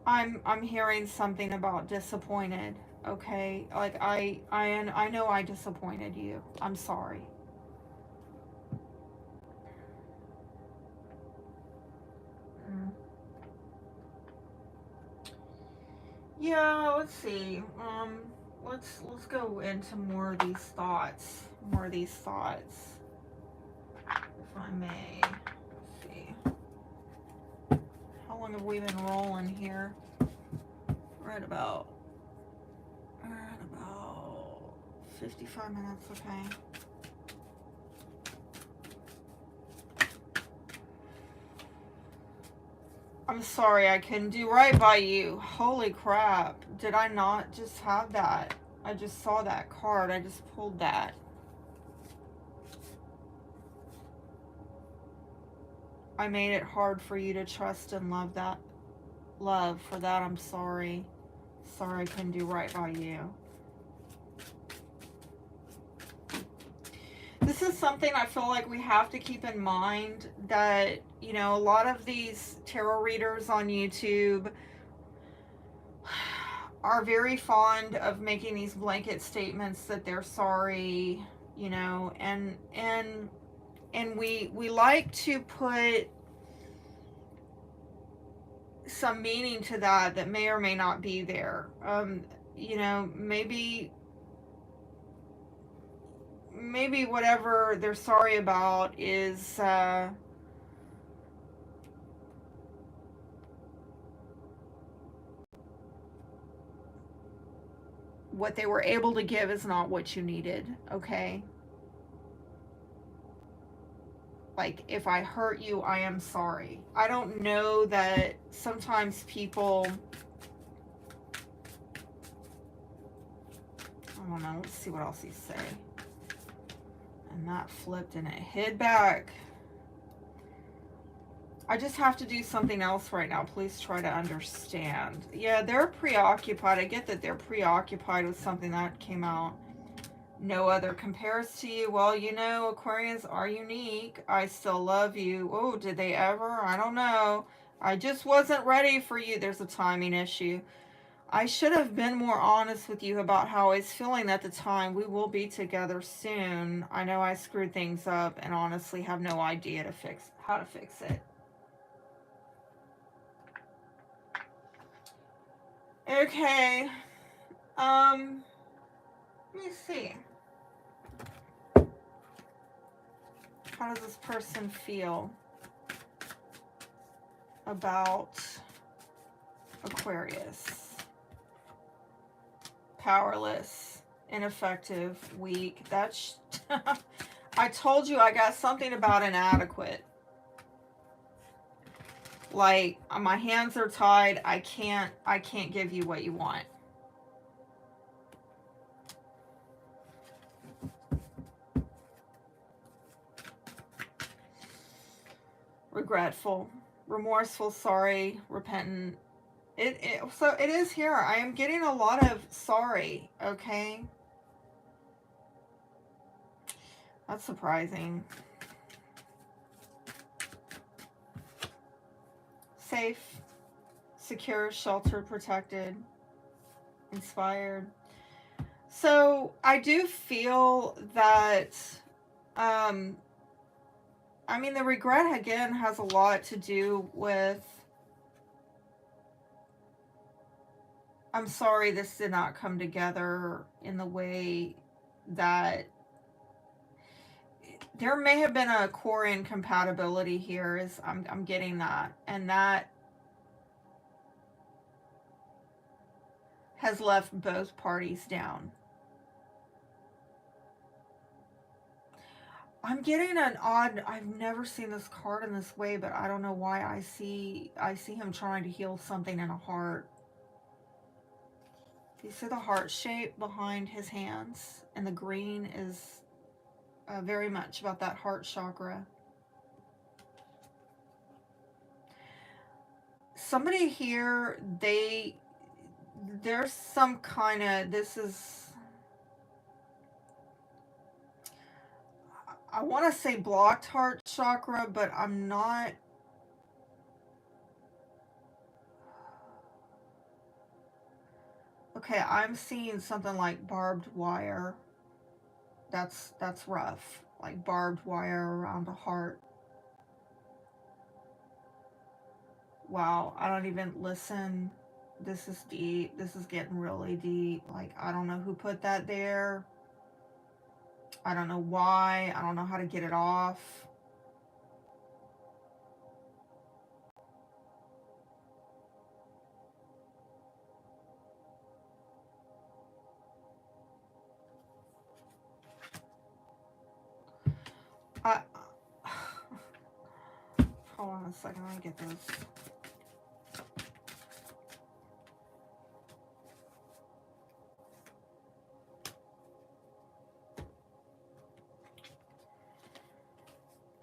I'm hearing something about disappointed. Okay, like I know I disappointed you. I'm sorry. Mm. Yeah, let's see. Let's go into more of these thoughts. More of these thoughts, if I may. Let's see. How long have we been rolling here? Right about. We're at about 55 minutes. Okay. I'm sorry I couldn't do right by you. Holy crap. Did I not just have that? I just saw that card. I just pulled that. I made it hard for you to trust and love that. Love. For that, I'm sorry. Sorry I couldn't do right by you. This is something I feel like we have to keep in mind, that, you know, a lot of these tarot readers on YouTube are very fond of making these blanket statements that they're sorry, you know, and we like to put some meaning to that that may or may not be there. You know, maybe whatever they're sorry about is what they were able to give is not what you needed. Okay, like, if I hurt you, I am sorry. I don't know, that sometimes people, I don't know, let's see what else he say. And that flipped and it hid back. I just have to do something else right now. Please try to understand. Yeah, they're preoccupied. I get that they're preoccupied with something that came out. No other compares to you. Well, you know, Aquarians are unique. I still love you. Oh, did they ever? I don't know. I just wasn't ready for you. There's a timing issue. I should have been more honest with you about how I was feeling at the time. We will be together soon. I know I screwed things up and honestly have no idea how to fix it. Okay. Let me see. How does this person feel about Aquarius? Powerless, ineffective, weak. That's I told you I got something about inadequate. Like, my hands are tied. I can't give you what you want. Regretful, remorseful, sorry, repentant. So it is here. I am getting a lot of sorry, okay? That's surprising. Safe, secure, sheltered, protected, inspired. So I do feel that, I mean, the regret again has a lot to do with, I'm sorry this did not come together in the way that, there may have been a core incompatibility here. Is I'm getting that, and that has left both parties down. I'm getting an odd, I've never seen this card in this way, but I don't know why I see him trying to heal something in a heart. You see the heart shape behind his hands, and the green is very much about that heart chakra. Somebody here, there's some kind of, this is, I want to say blocked heart chakra, but I'm not. Okay, I'm seeing something like barbed wire. That's rough. Like barbed wire around a heart. Wow, I don't even listen. This is deep. This is getting really deep. Like, I don't know who put that there. I don't know why. I don't know how to get it off. I hold on a second. Let me get this.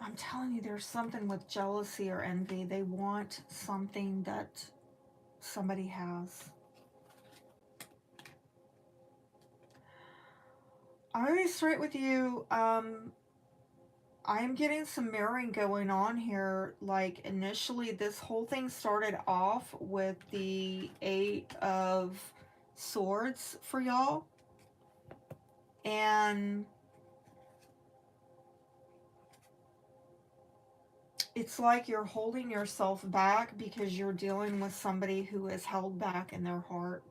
I'm telling you, there's something with jealousy or envy. They want something that somebody has. I'm gonna be straight with you. I'm getting some mirroring going on here. Like, initially, this whole thing started off with the 8 of Swords for y'all. And it's like you're holding yourself back because you're dealing with somebody who is held back in their heart.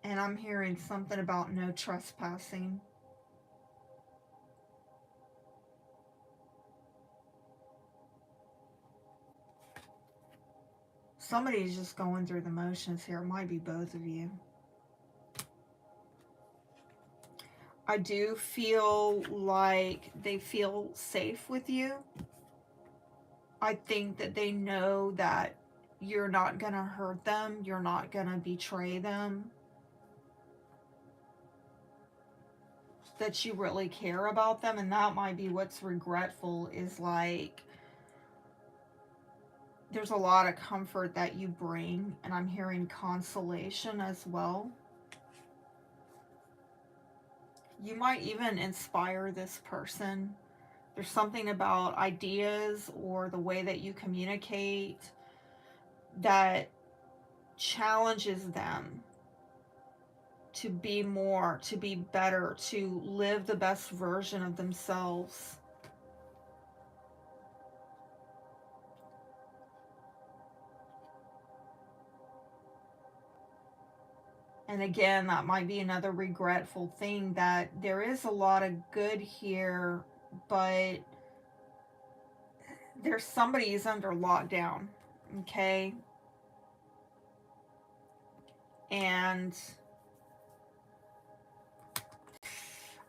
And I'm hearing something about no trespassing. Somebody's just going through the motions here. It might be both of you. I do feel like they feel safe with you. I think that they know that you're not going to hurt them. You're not going to betray them. That you really care about them. And that might be what's regretful, is like, there's a lot of comfort that you bring. And I'm hearing consolation as well. You might even inspire this person. There's something about ideas or the way that you communicate that challenges them to be more, to be better, to live the best version of themselves. And again, that might be another regretful thing, that there is a lot of good here, but there's somebody who's under lockdown, okay? And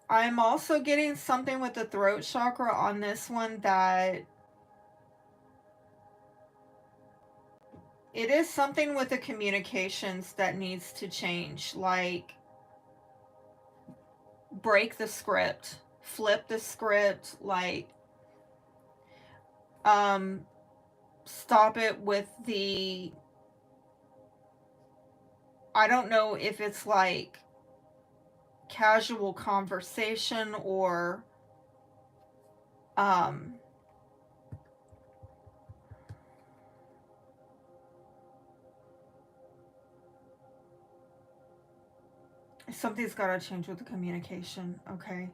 I'm also getting something with the throat chakra on this one, that it is something with the communications that needs to change. Like, break the script, flip the script, like, stop it with the, I don't know if it's like casual conversation or something's got to change with the communication, okay?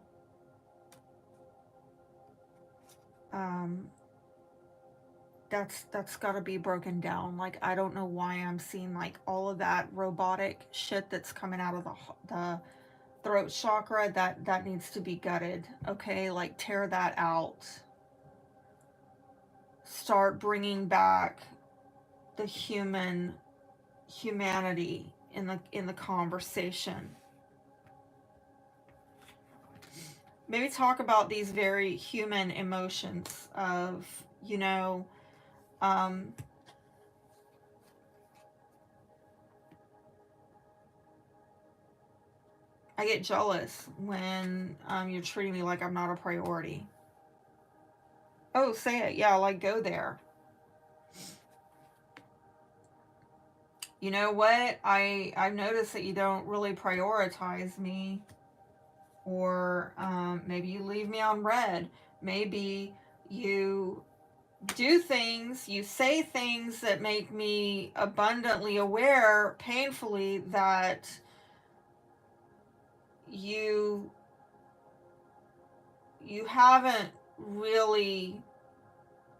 That's got to be broken down. Like, I don't know why I'm seeing like all of that robotic shit that's coming out of the throat chakra. That needs to be gutted, okay? Like, tear that out. Start bringing back the humanity in the conversation. Maybe talk about these very human emotions of, you know, I get jealous when you're treating me like I'm not a priority. Oh, say it. Yeah, like, go there. you know what? I've noticed that you don't really prioritize me, or maybe you leave me on red. Maybe you do things, you say things that make me abundantly aware, painfully, that you haven't really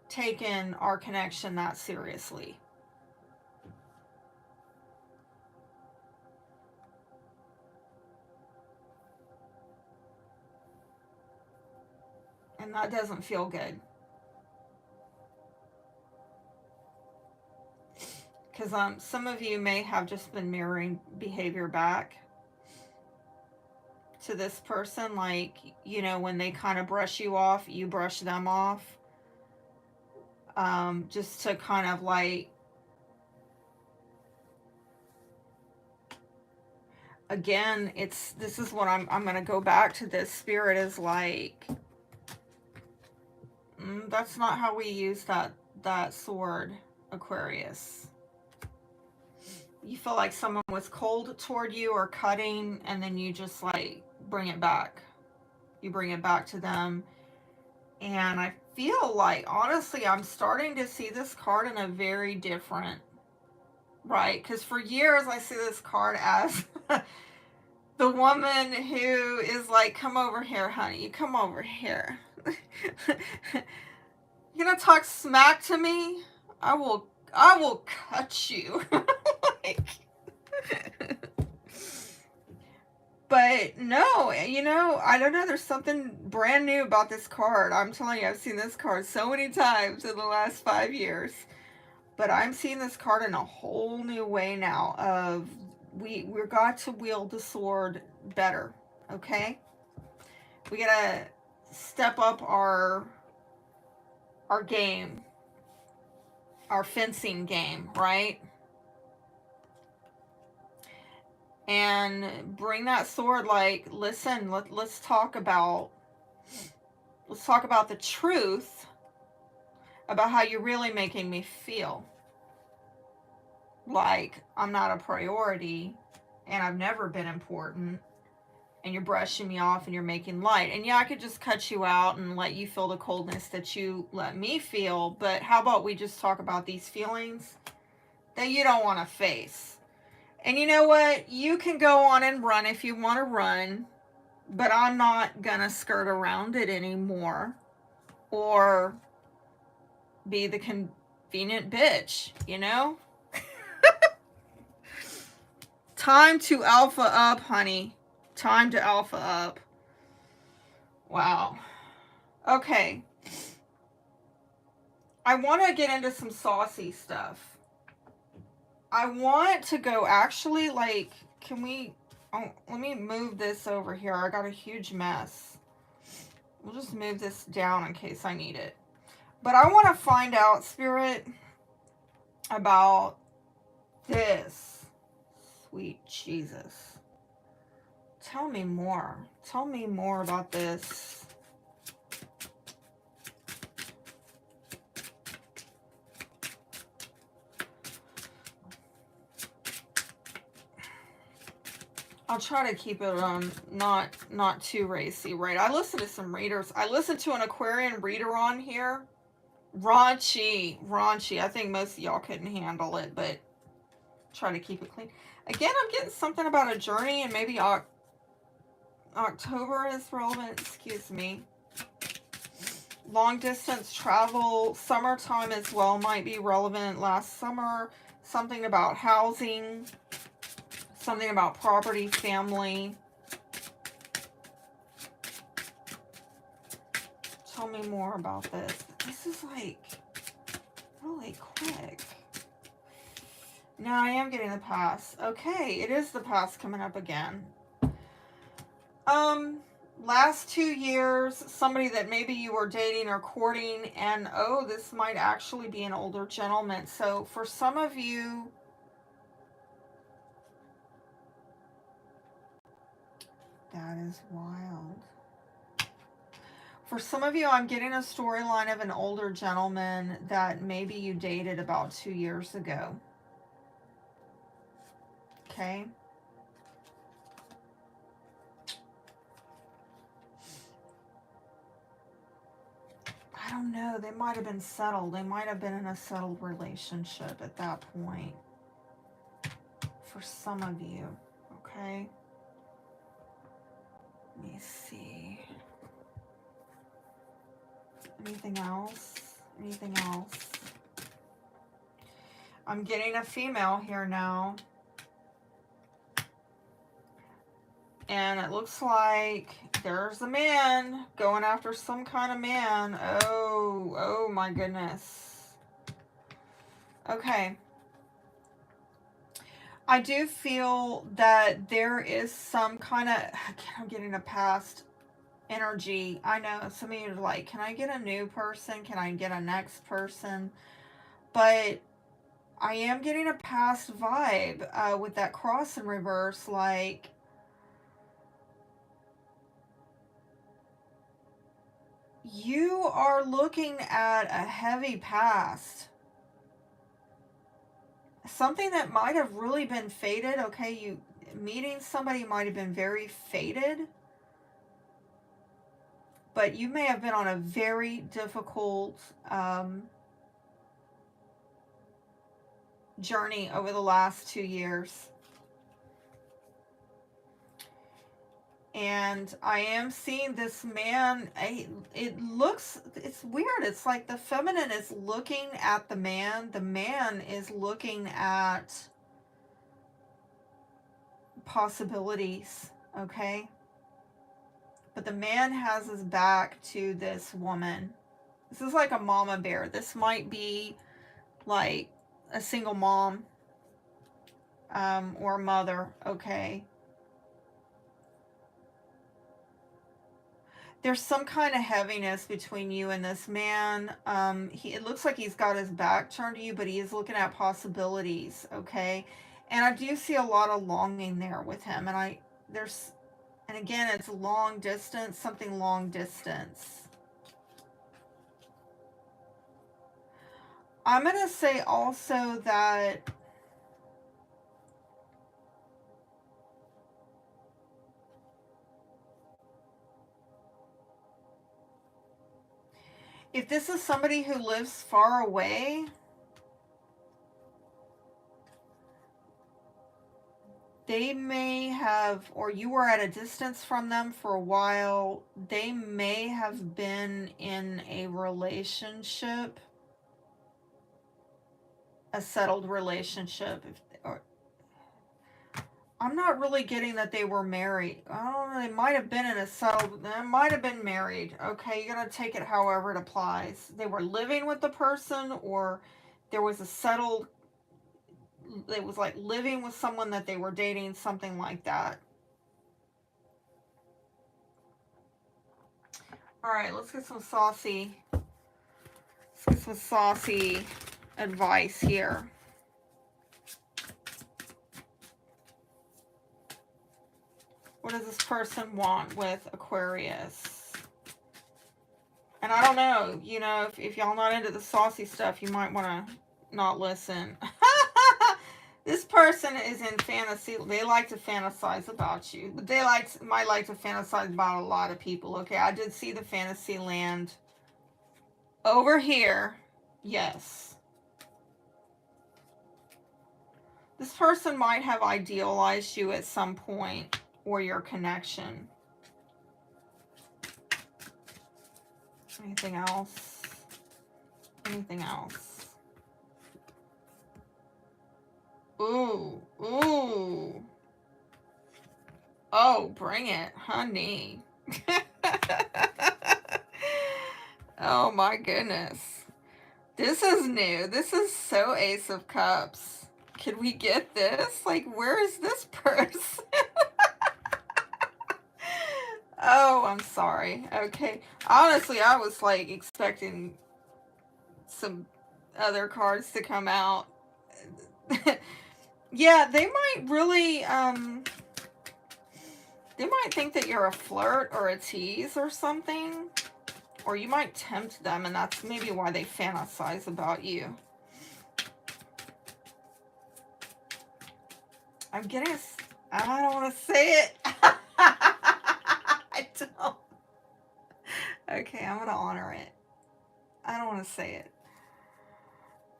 taken our connection that seriously. And that doesn't feel good. Because some of you may have just been mirroring behavior back to this person. Like, you know, when they kind of brush you off, you brush them off. Just to kind of like, again, this is what I'm going to go back to this. Spirit is like, that's not how we use that sword, Aquarius. You feel like someone was cold toward you or cutting, and then you just like bring it back. You bring it back to them. And I feel like, honestly, I'm starting to see this card in a very different, right? Because for years I see this card as the woman who is like, come over here, honey. You come over here. You're gonna talk smack to me? I will cut you. Like, but no, you know, I don't know. There's something brand new about this card. I'm telling you, I've seen this card so many times in the last 5 years. But I'm seeing this card in a whole new way now. Of we've got to wield the sword better. Okay, we gotta step up our game, our fencing game, right? And bring that sword. Like, listen, let's talk about the truth about how you're really making me feel. Like I'm not a priority, and I've never been important, and you're brushing me off, and you're making light. And yeah, I could just cut you out and let you feel the coldness that you let me feel, but how about we just talk about these feelings that you don't want to face? And you know what? You can go on and run if you want to run, but I'm not gonna skirt around it anymore or be the convenient bitch, you know? Time to alpha up, honey. Time to alpha up. Wow. Okay. I want to get into some saucy stuff. I want to go, actually, like, can we... Oh, let me move this over here. I got a huge mess. We'll just move this down in case I need it. But I want to find out, Spirit, about this. Sweet Jesus. Tell me more. Tell me more about this. I'll try to keep it not too racy, right? I listen to some readers. I listened to an Aquarian reader on here. Raunchy. I think most of y'all couldn't handle it, but try to keep it clean. Again, I'm getting something about a journey, and maybe October is relevant. Excuse me. Long distance travel. Summertime as well might be relevant. Last summer. Something about housing. Something about property, family. Tell me more about this. This is like really quick. Now I am getting the past. Okay, it is the past coming up again. Last 2 years, somebody that maybe you were dating or courting, and oh, this might actually be an older gentleman. So for some of you, that is wild. For some of you, I'm getting a storyline of an older gentleman that maybe you dated about 2 years ago. okay? I don't know. They might have been settled. They might have been in a settled relationship at that point. For some of you, okay? Let me see. Anything else? Anything else? I'm getting a female here now. And it looks like there's a man going after some kind of man. Oh my goodness. Okay. I do feel that there is some kind of, I'm getting a past energy. I know some of you are like, can I get a new person? Can I get a next person? But I am getting a past vibe with that cross in reverse. Like, you are looking at a heavy past. Something that might have really been fated. Okay, you meeting somebody might have been very fated. But you may have been on a very difficult journey over the last 2 years. And I am seeing this man, it's weird. It's like the feminine is looking at the man. The man is looking at possibilities, okay? But the man has his back to this woman. This is like a mama bear. This might be like a single mom or mother, okay? There's some kind of heaviness between you and this man. It looks like he's got his back turned to you, but he is looking at possibilities, okay? And I do see a lot of longing there with him. And again, it's long distance, something long distance. I'm going to say also that if this is somebody who lives far away, they may have, or you were at a distance from them for a while, they may have been in a relationship, a settled relationship. I'm not really getting that they were married. I don't know, they might have been in a settled, they might have been married. Okay, you're going to take it however it applies. They were living with the person, or there was a settled, it was like living with someone that they were dating, something like that. All right, let's get some saucy advice here. What does this person want with Aquarius? And I don't know, you know, if y'all not into the saucy stuff, you might want to not listen. This person is in fantasy. They like to fantasize about you. But they might like to fantasize about a lot of people. Okay, I did see the fantasy land over here. Yes. This person might have idealized you at some point, or your connection. Anything else? Anything else? Ooh. Oh, bring it, honey. Oh my goodness. This is new. This is so Ace of Cups. Could we get this? Like, where is this person? Oh, I'm sorry. Okay. Honestly, I was like expecting some other cards to come out. Yeah, they might really, they might think that you're a flirt or a tease or something. Or you might tempt them, and that's maybe why they fantasize about you. I'm getting I don't want to say it. I don't. Okay, I'm going to honor it. I don't want to say it.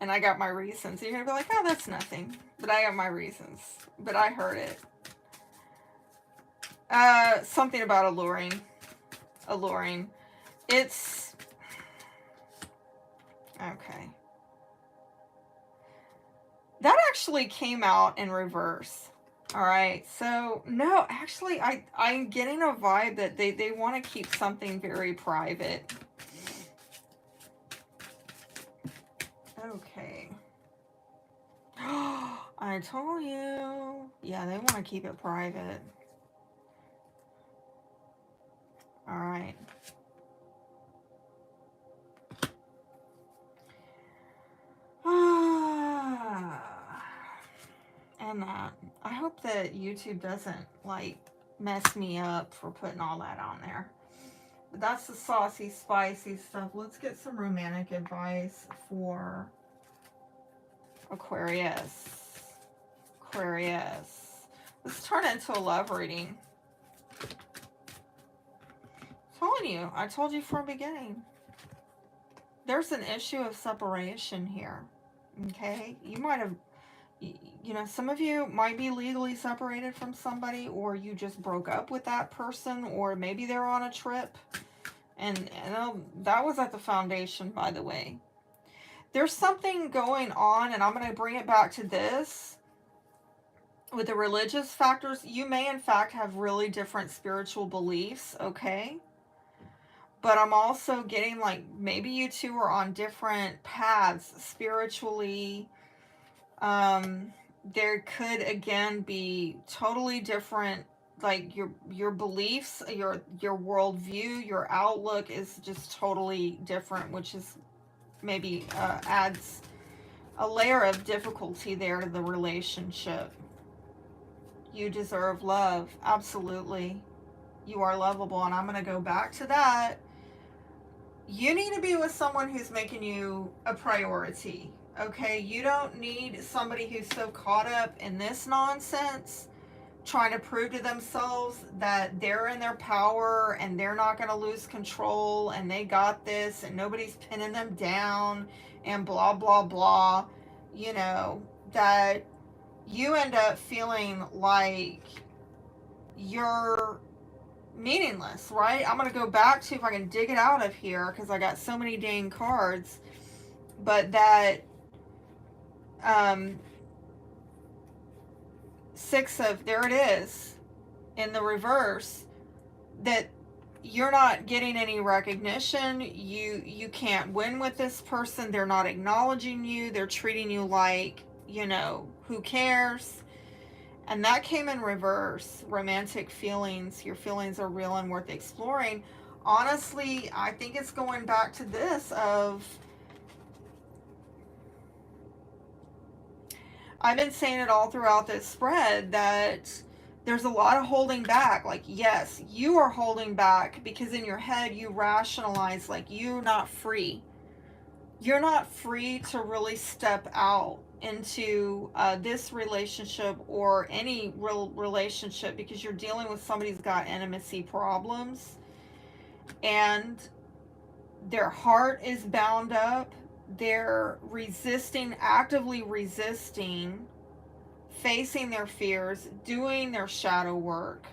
And I got my reasons. You're going to be like, oh, that's nothing. But I got my reasons. But I heard it. Something about alluring. Alluring. It's... Okay. That actually came out in reverse. Alright, so, no, actually, I'm getting a vibe that they want to keep something very private. Okay. I told you. Yeah, they want to keep it private. Alright. And I hope that YouTube doesn't, like, mess me up for putting all that on there. But that's the saucy, spicy stuff. Let's get some romantic advice for Aquarius. Aquarius. Let's turn it into a love reading. I'm telling you, I told you from the beginning. There's an issue of separation here. Okay? You might have... You know, some of you might be legally separated from somebody, or you just broke up with that person, or maybe they're on a trip. And that was at the foundation, by the way. There's something going on, and I'm going to bring it back to this. With the religious factors, you may in fact have really different spiritual beliefs, okay? But I'm also getting, like, maybe you two are on different paths spiritually. There could again be totally different, like your beliefs, your worldview, your outlook is just totally different, which is maybe adds a layer of difficulty there to the relationship. You deserve love, absolutely. You are lovable, and I'm going to go back to that. You need to be with someone who's making you a priority. Okay, you don't need somebody who's so caught up in this nonsense, trying to prove to themselves that they're in their power and they're not going to lose control and they got this and nobody's pinning them down and blah, blah, blah. You know, that you end up feeling like you're meaningless, right? I'm going to go back to, if I can dig it out of here, because I got so many dang cards, but that... there it is in the reverse, that you're not getting any recognition. You can't win with this person. They're not acknowledging you. They're treating you like, you know, who cares? And that came in reverse. Romantic feelings. Your feelings are real and worth exploring. Honestly, I think it's going back to this of... I've been saying it all throughout this spread that there's a lot of holding back. Like, yes, you are holding back because in your head you rationalize like you're not free. You're not free to really step out into this relationship or any real relationship, because you're dealing with somebody who's got intimacy problems and their heart is bound up. They're resisting, actively resisting, facing their fears, doing their shadow work.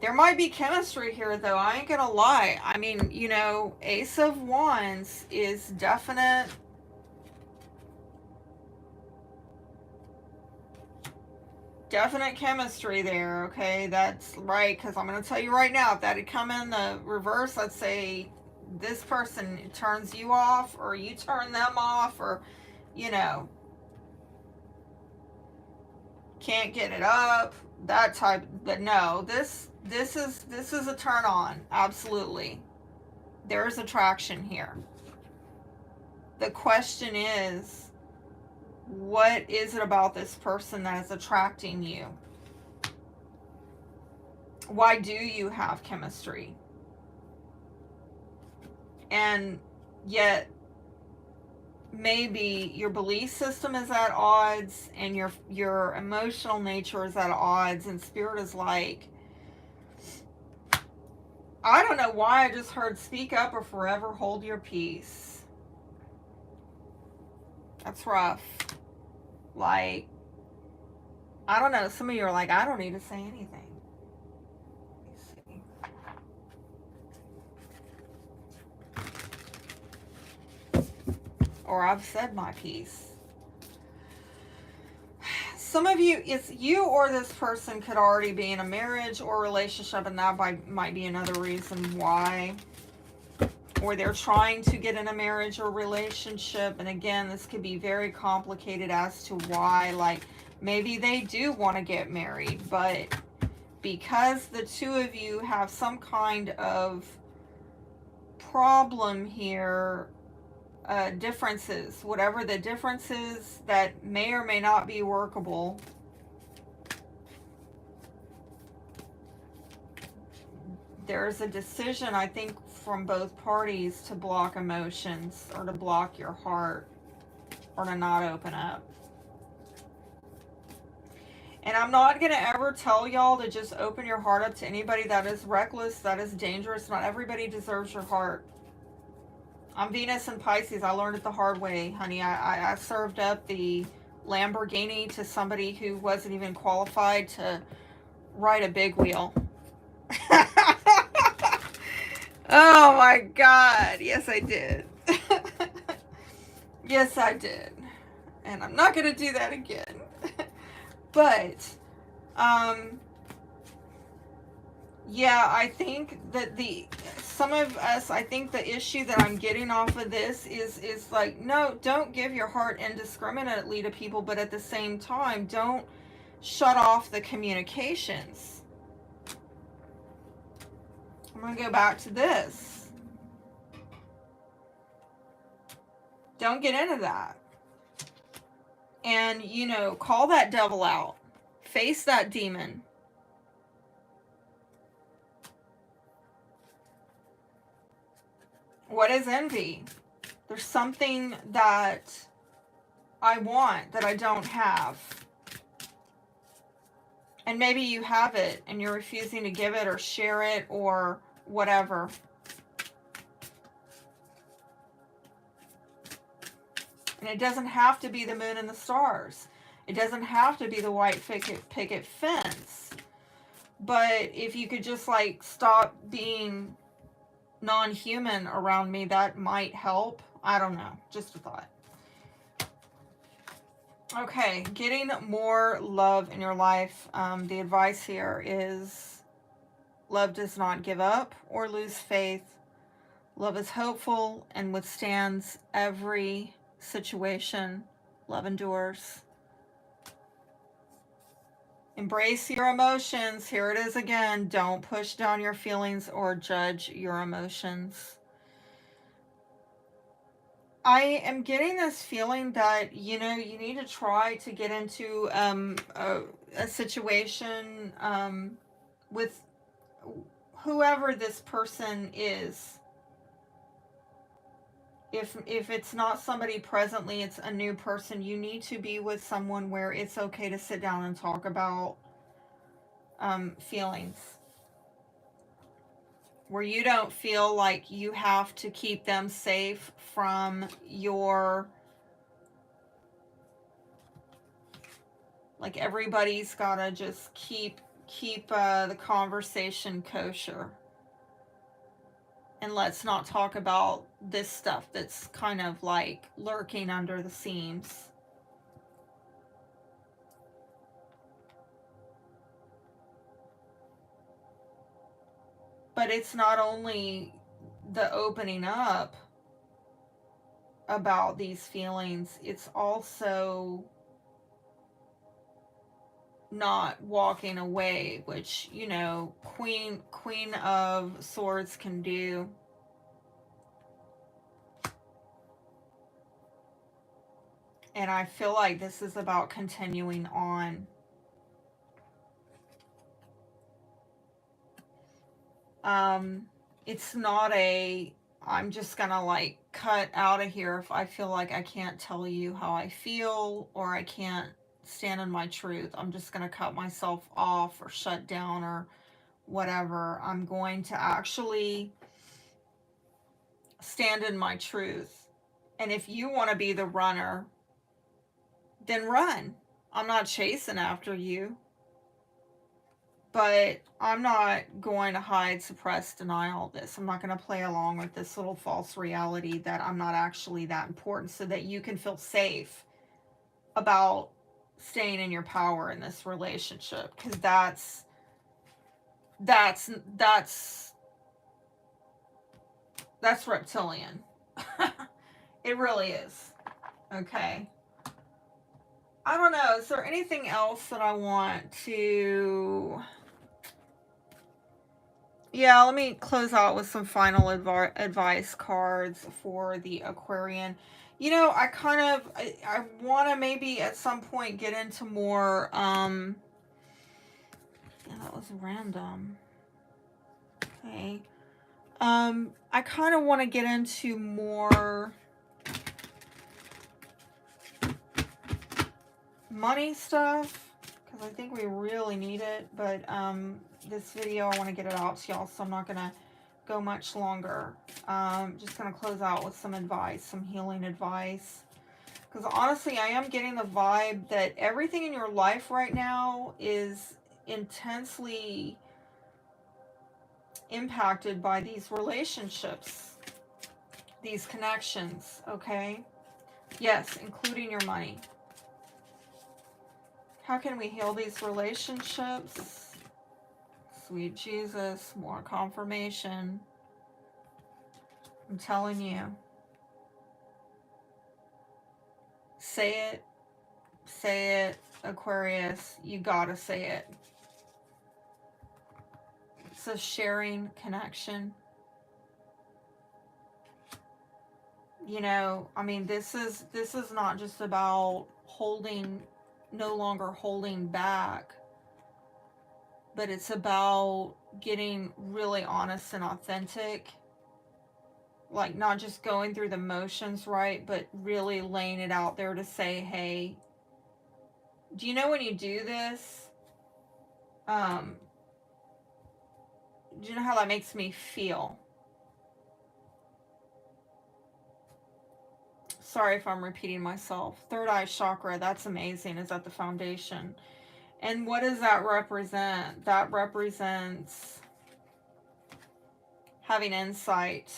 There might be chemistry here, though. I ain't gonna lie. I mean, you know, Ace of Wands is definite. Definite chemistry there, okay? That's right, because I'm going to tell you right now, if that had come in the reverse, let's say this person turns you off, or you turn them off, or, you know, can't get it up, that type. But no, this is a turn on, absolutely. There is attraction here. The question is, what is it about this person that is attracting you? Why do you have chemistry? And yet, maybe your belief system is at odds and your emotional nature is at odds, and Spirit is like, I don't know why I just heard speak up or forever hold your peace. That's rough. Like, I don't know, some of you are like, I don't need to say anything. Let me see. Or I've said my piece. Some of you, it's you or this person could already be in a marriage or relationship, and that might be another reason why. Or they're trying to get in a marriage or relationship, and again, this could be very complicated as to why. Like, maybe they do want to get married, but because the two of you have some kind of problem here, differences, whatever the differences that may or may not be workable, there's a decision, I think, from both parties to block emotions or to block your heart or to not open up. And I'm not going to ever tell y'all to just open your heart up to anybody. That is reckless. That is dangerous. Not everybody deserves your heart. I'm Venus and Pisces. I learned it the hard way, honey. I served up the Lamborghini to somebody who wasn't even qualified to ride a big wheel. Oh my God. Yes, I did. Yes, I did. And I'm not going to do that again. But, yeah, I think that some of us, I think the issue that I'm getting off of this is like, no, don't give your heart indiscriminately to people, but at the same time, don't shut off the communications. I'm going to go back to this. Don't get into that. And, you know, call that devil out. Face that demon. What is envy? There's something that I want that I don't have. And maybe you have it and you're refusing to give it or share it or whatever. And it doesn't have to be the moon and the stars. It doesn't have to be the white picket fence. But if you could just like stop being non-human around me, that might help. I don't know. Just a thought. Okay, getting more love in your life. The advice here is love does not give up or lose faith. Love is hopeful and withstands every situation. Love endures. Embrace your emotions. Here it is again. Don't push down your feelings or judge your emotions. I am getting this feeling that, you know, you need to try to get into a situation with whoever this person is. If it's not somebody presently, it's a new person. You need to be with someone where it's okay to sit down and talk about feelings. Where you don't feel like you have to keep them safe from your... Like everybody's gotta just keep the conversation kosher. And let's not talk about this stuff that's kind of like lurking under the seams. But it's not only the opening up about these feelings, it's also not walking away, which, you know, Queen of Swords can do. And I feel like this is about continuing on. It's not a, I'm just gonna like cut out of here if I feel like I can't tell you how I feel or I can't stand in my truth. I'm just going to cut myself off or shut down or whatever. I'm going to actually stand in my truth. And if you want to be the runner, then run. I'm not chasing after you. But I'm not going to hide, suppress, deny all this. I'm not going to play along with this little false reality that I'm not actually that important so that you can feel safe about staying in your power in this relationship. Because that's reptilian. It really is. Okay. I don't know. Is there anything else that I want to... Yeah, let me close out with some final advice cards for the Aquarian. You know, I want to maybe at some point get into more, yeah, that was random. Okay. I kind of want to get into more money stuff, because I think we really need it, but, this video, I want to get it out to y'all, so I'm not going to go much longer. Just going to close out with some advice, some healing advice. Because honestly, I am getting the vibe that everything in your life right now is intensely impacted by these relationships, these connections, okay? Yes, including your money. How can we heal these relationships? Sweet Jesus, more confirmation. I'm telling you. Say it, Aquarius. You gotta say it. It's a sharing connection. You know, I mean, this is not just about no longer holding back, but it's about getting really honest and authentic. Like, not just going through the motions, right? But really laying it out there to say, hey, do you know when you do this? Do you know how that makes me feel? Sorry if I'm repeating myself. Third eye chakra, that's amazing. Is at the foundation. And what does that represent? That represents having insight,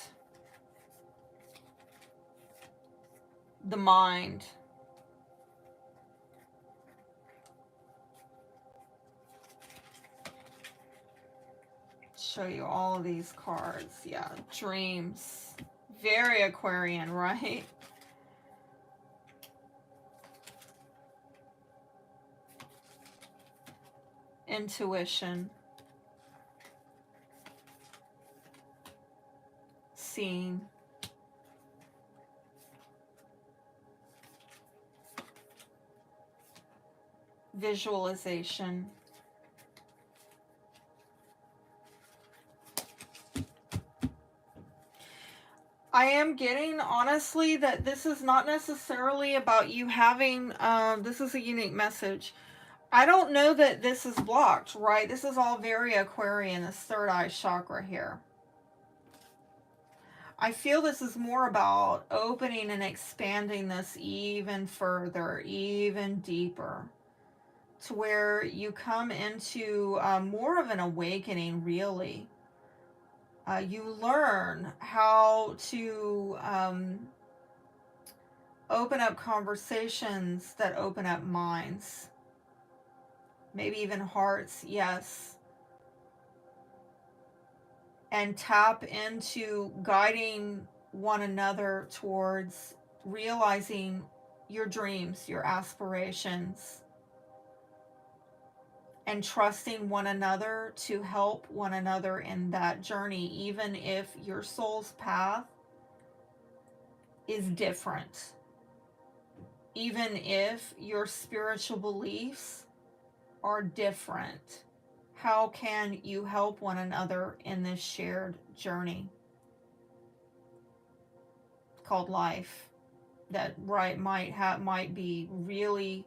the mind, show you all of these cards. Yeah, dreams. Very Aquarian, right? Intuition. Seeing. Visualization. I am getting, honestly, that this is not necessarily about you having, this is a unique message. I don't know that this is blocked, right? This is all very Aquarian, this third eye chakra here. I feel this is more about opening and expanding this even further, even deeper, to where you come into more of an awakening, really. You learn how to open up conversations that open up minds. Maybe even hearts, yes. And tap into guiding one another towards realizing your dreams, your aspirations, and trusting one another to help one another in that journey, even if your soul's path is different. Even if your spiritual beliefs are different. How can you help one another in this shared journey? called life that might be really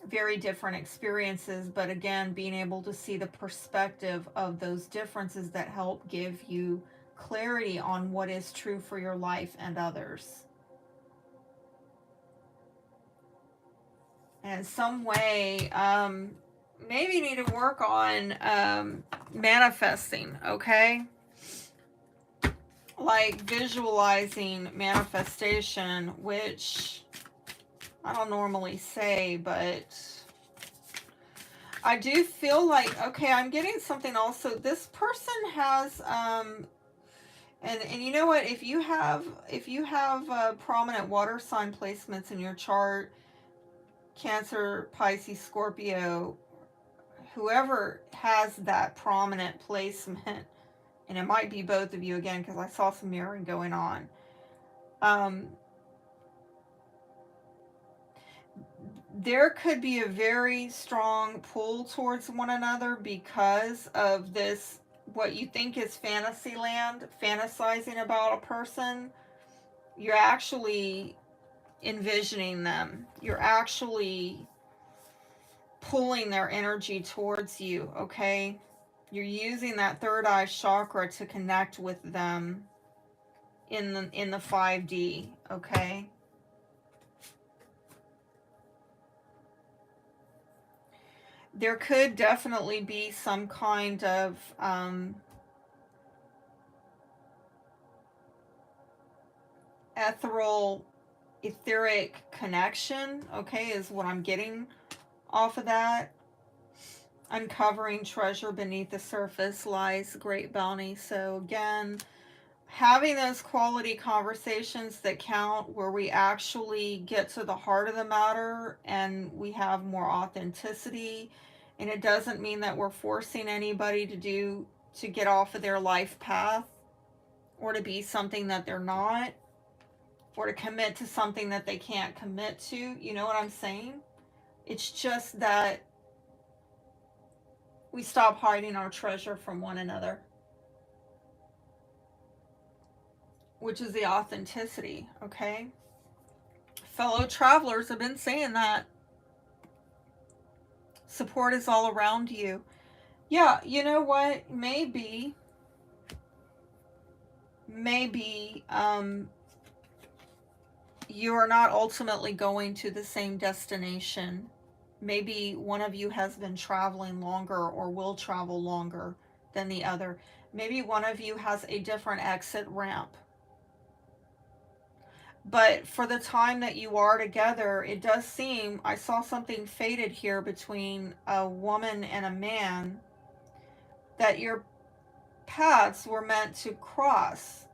very different experiences, but again, being able to see the perspective of those differences that help give you clarity on what is true for your life and others. And in some way, maybe you need to work on manifesting, okay? Like visualizing manifestation, which I don't normally say, but I do feel like, okay, I'm getting something also. This person has, and you know what? If you have prominent water sign placements in your chart, Cancer, Pisces, Scorpio, whoever has that prominent placement, and it might be both of you again because I saw some mirroring going on. There could be a very strong pull towards one another because of this, what you think is fantasy land, fantasizing about a person. You're actually envisioning them. You're actually pulling their energy towards you, okay? You're using that third eye chakra to connect with them in the 5D, okay? There could definitely be some kind of etheric connection, okay, is what I'm getting off of that. Uncovering treasure beneath the surface lies great bounty. So again, having those quality conversations that count, where we actually get to the heart of the matter and we have more authenticity. And it doesn't mean that we're forcing anybody to get off of their life path or to be something that they're not, or to commit to something that they can't commit to. You know what I'm saying? It's just that we stop hiding our treasure from one another, which is the authenticity, okay? Fellow travelers have been saying that. Support is all around you. Yeah, you know what? Maybe you are not ultimately going to the same destination. Maybe one of you has been traveling longer or will travel longer than the other. Maybe one of you has a different exit ramp. But for the time that you are together, it does seem, I saw something faded here between a woman and a man, that your paths were meant to cross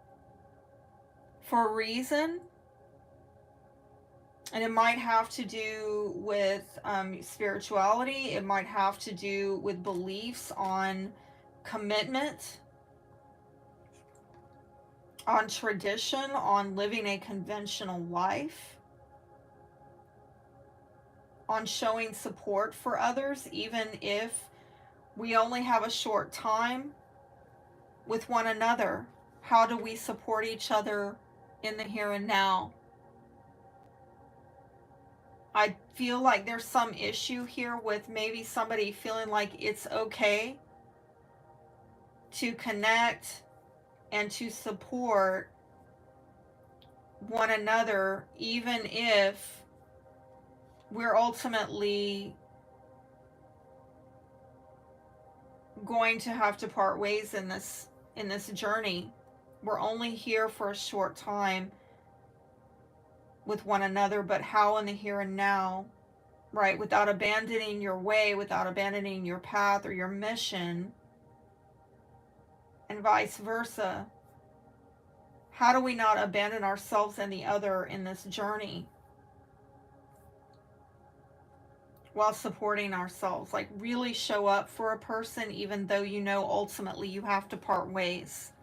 for a reason. And it might have to do with spirituality. It might have to do with beliefs on commitment, on tradition, on living a conventional life, on showing support for others, even if we only have a short time with one another. How do we support each other in the here and now? I feel like there's some issue here with maybe somebody feeling like it's okay to connect and to support one another, even if we're ultimately going to have to part ways in this journey. We're only here for a short time with one another, but how in the here and now, right? Without abandoning your way, without abandoning your path or your mission, and vice versa. How do we not abandon ourselves and the other in this journey while supporting ourselves? Like really show up for a person, even though you know ultimately you have to part ways.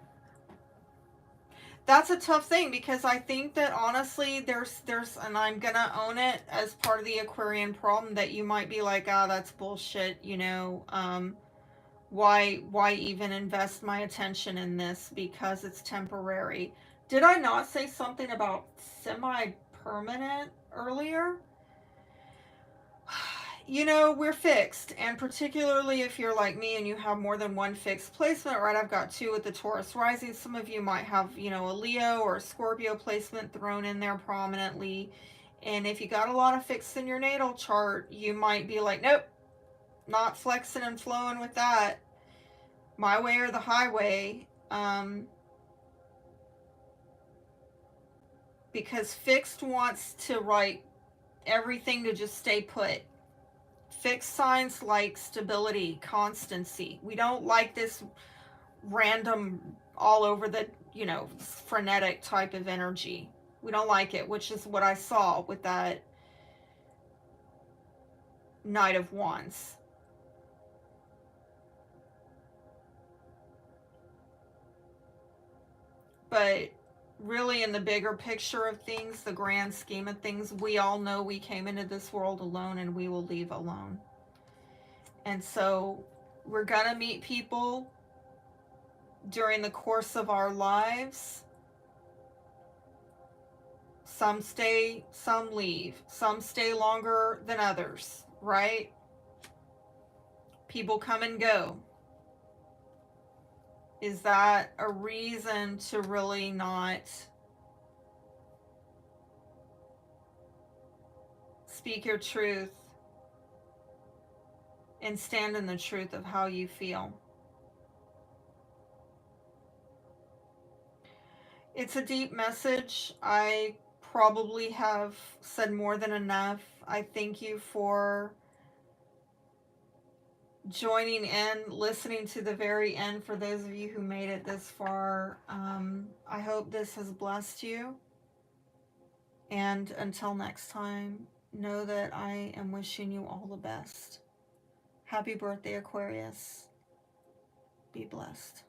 That's a tough thing, because I think that honestly there's and I'm gonna own it as part of the Aquarian problem, that you might be like, ah, that's bullshit, you know, why even invest my attention in this, because it's temporary. Did I not say something about semi-permanent earlier? You know, we're fixed, and particularly if you're like me and you have more than one fixed placement, right? I've got 2 with the Taurus rising. Some of you might have, you know, a Leo or a Scorpio placement thrown in there prominently. And if you got a lot of fixed in your natal chart, you might be like, nope, not flexing and flowing with that. My way or the highway. Because fixed wants to write everything to just stay put. Fixed signs like stability, constancy. We don't like this random, all over the, you know, frenetic type of energy. We don't like it, which is what I saw with that Knight of Wands. But really, in the bigger picture of things, the grand scheme of things, we all know we came into this world alone and we will leave alone. And so we're going to meet people during the course of our lives. Some stay, some leave. Some stay longer than others, right? People come and go. Is that a reason to really not speak your truth and stand in the truth of how you feel? It's a deep message. I probably have said more than enough. I thank you for joining in, listening to the very end. For those of you who made it this far, I hope this has blessed you. And until next time, know that I am wishing you all the best. Happy birthday, Aquarius. Be blessed.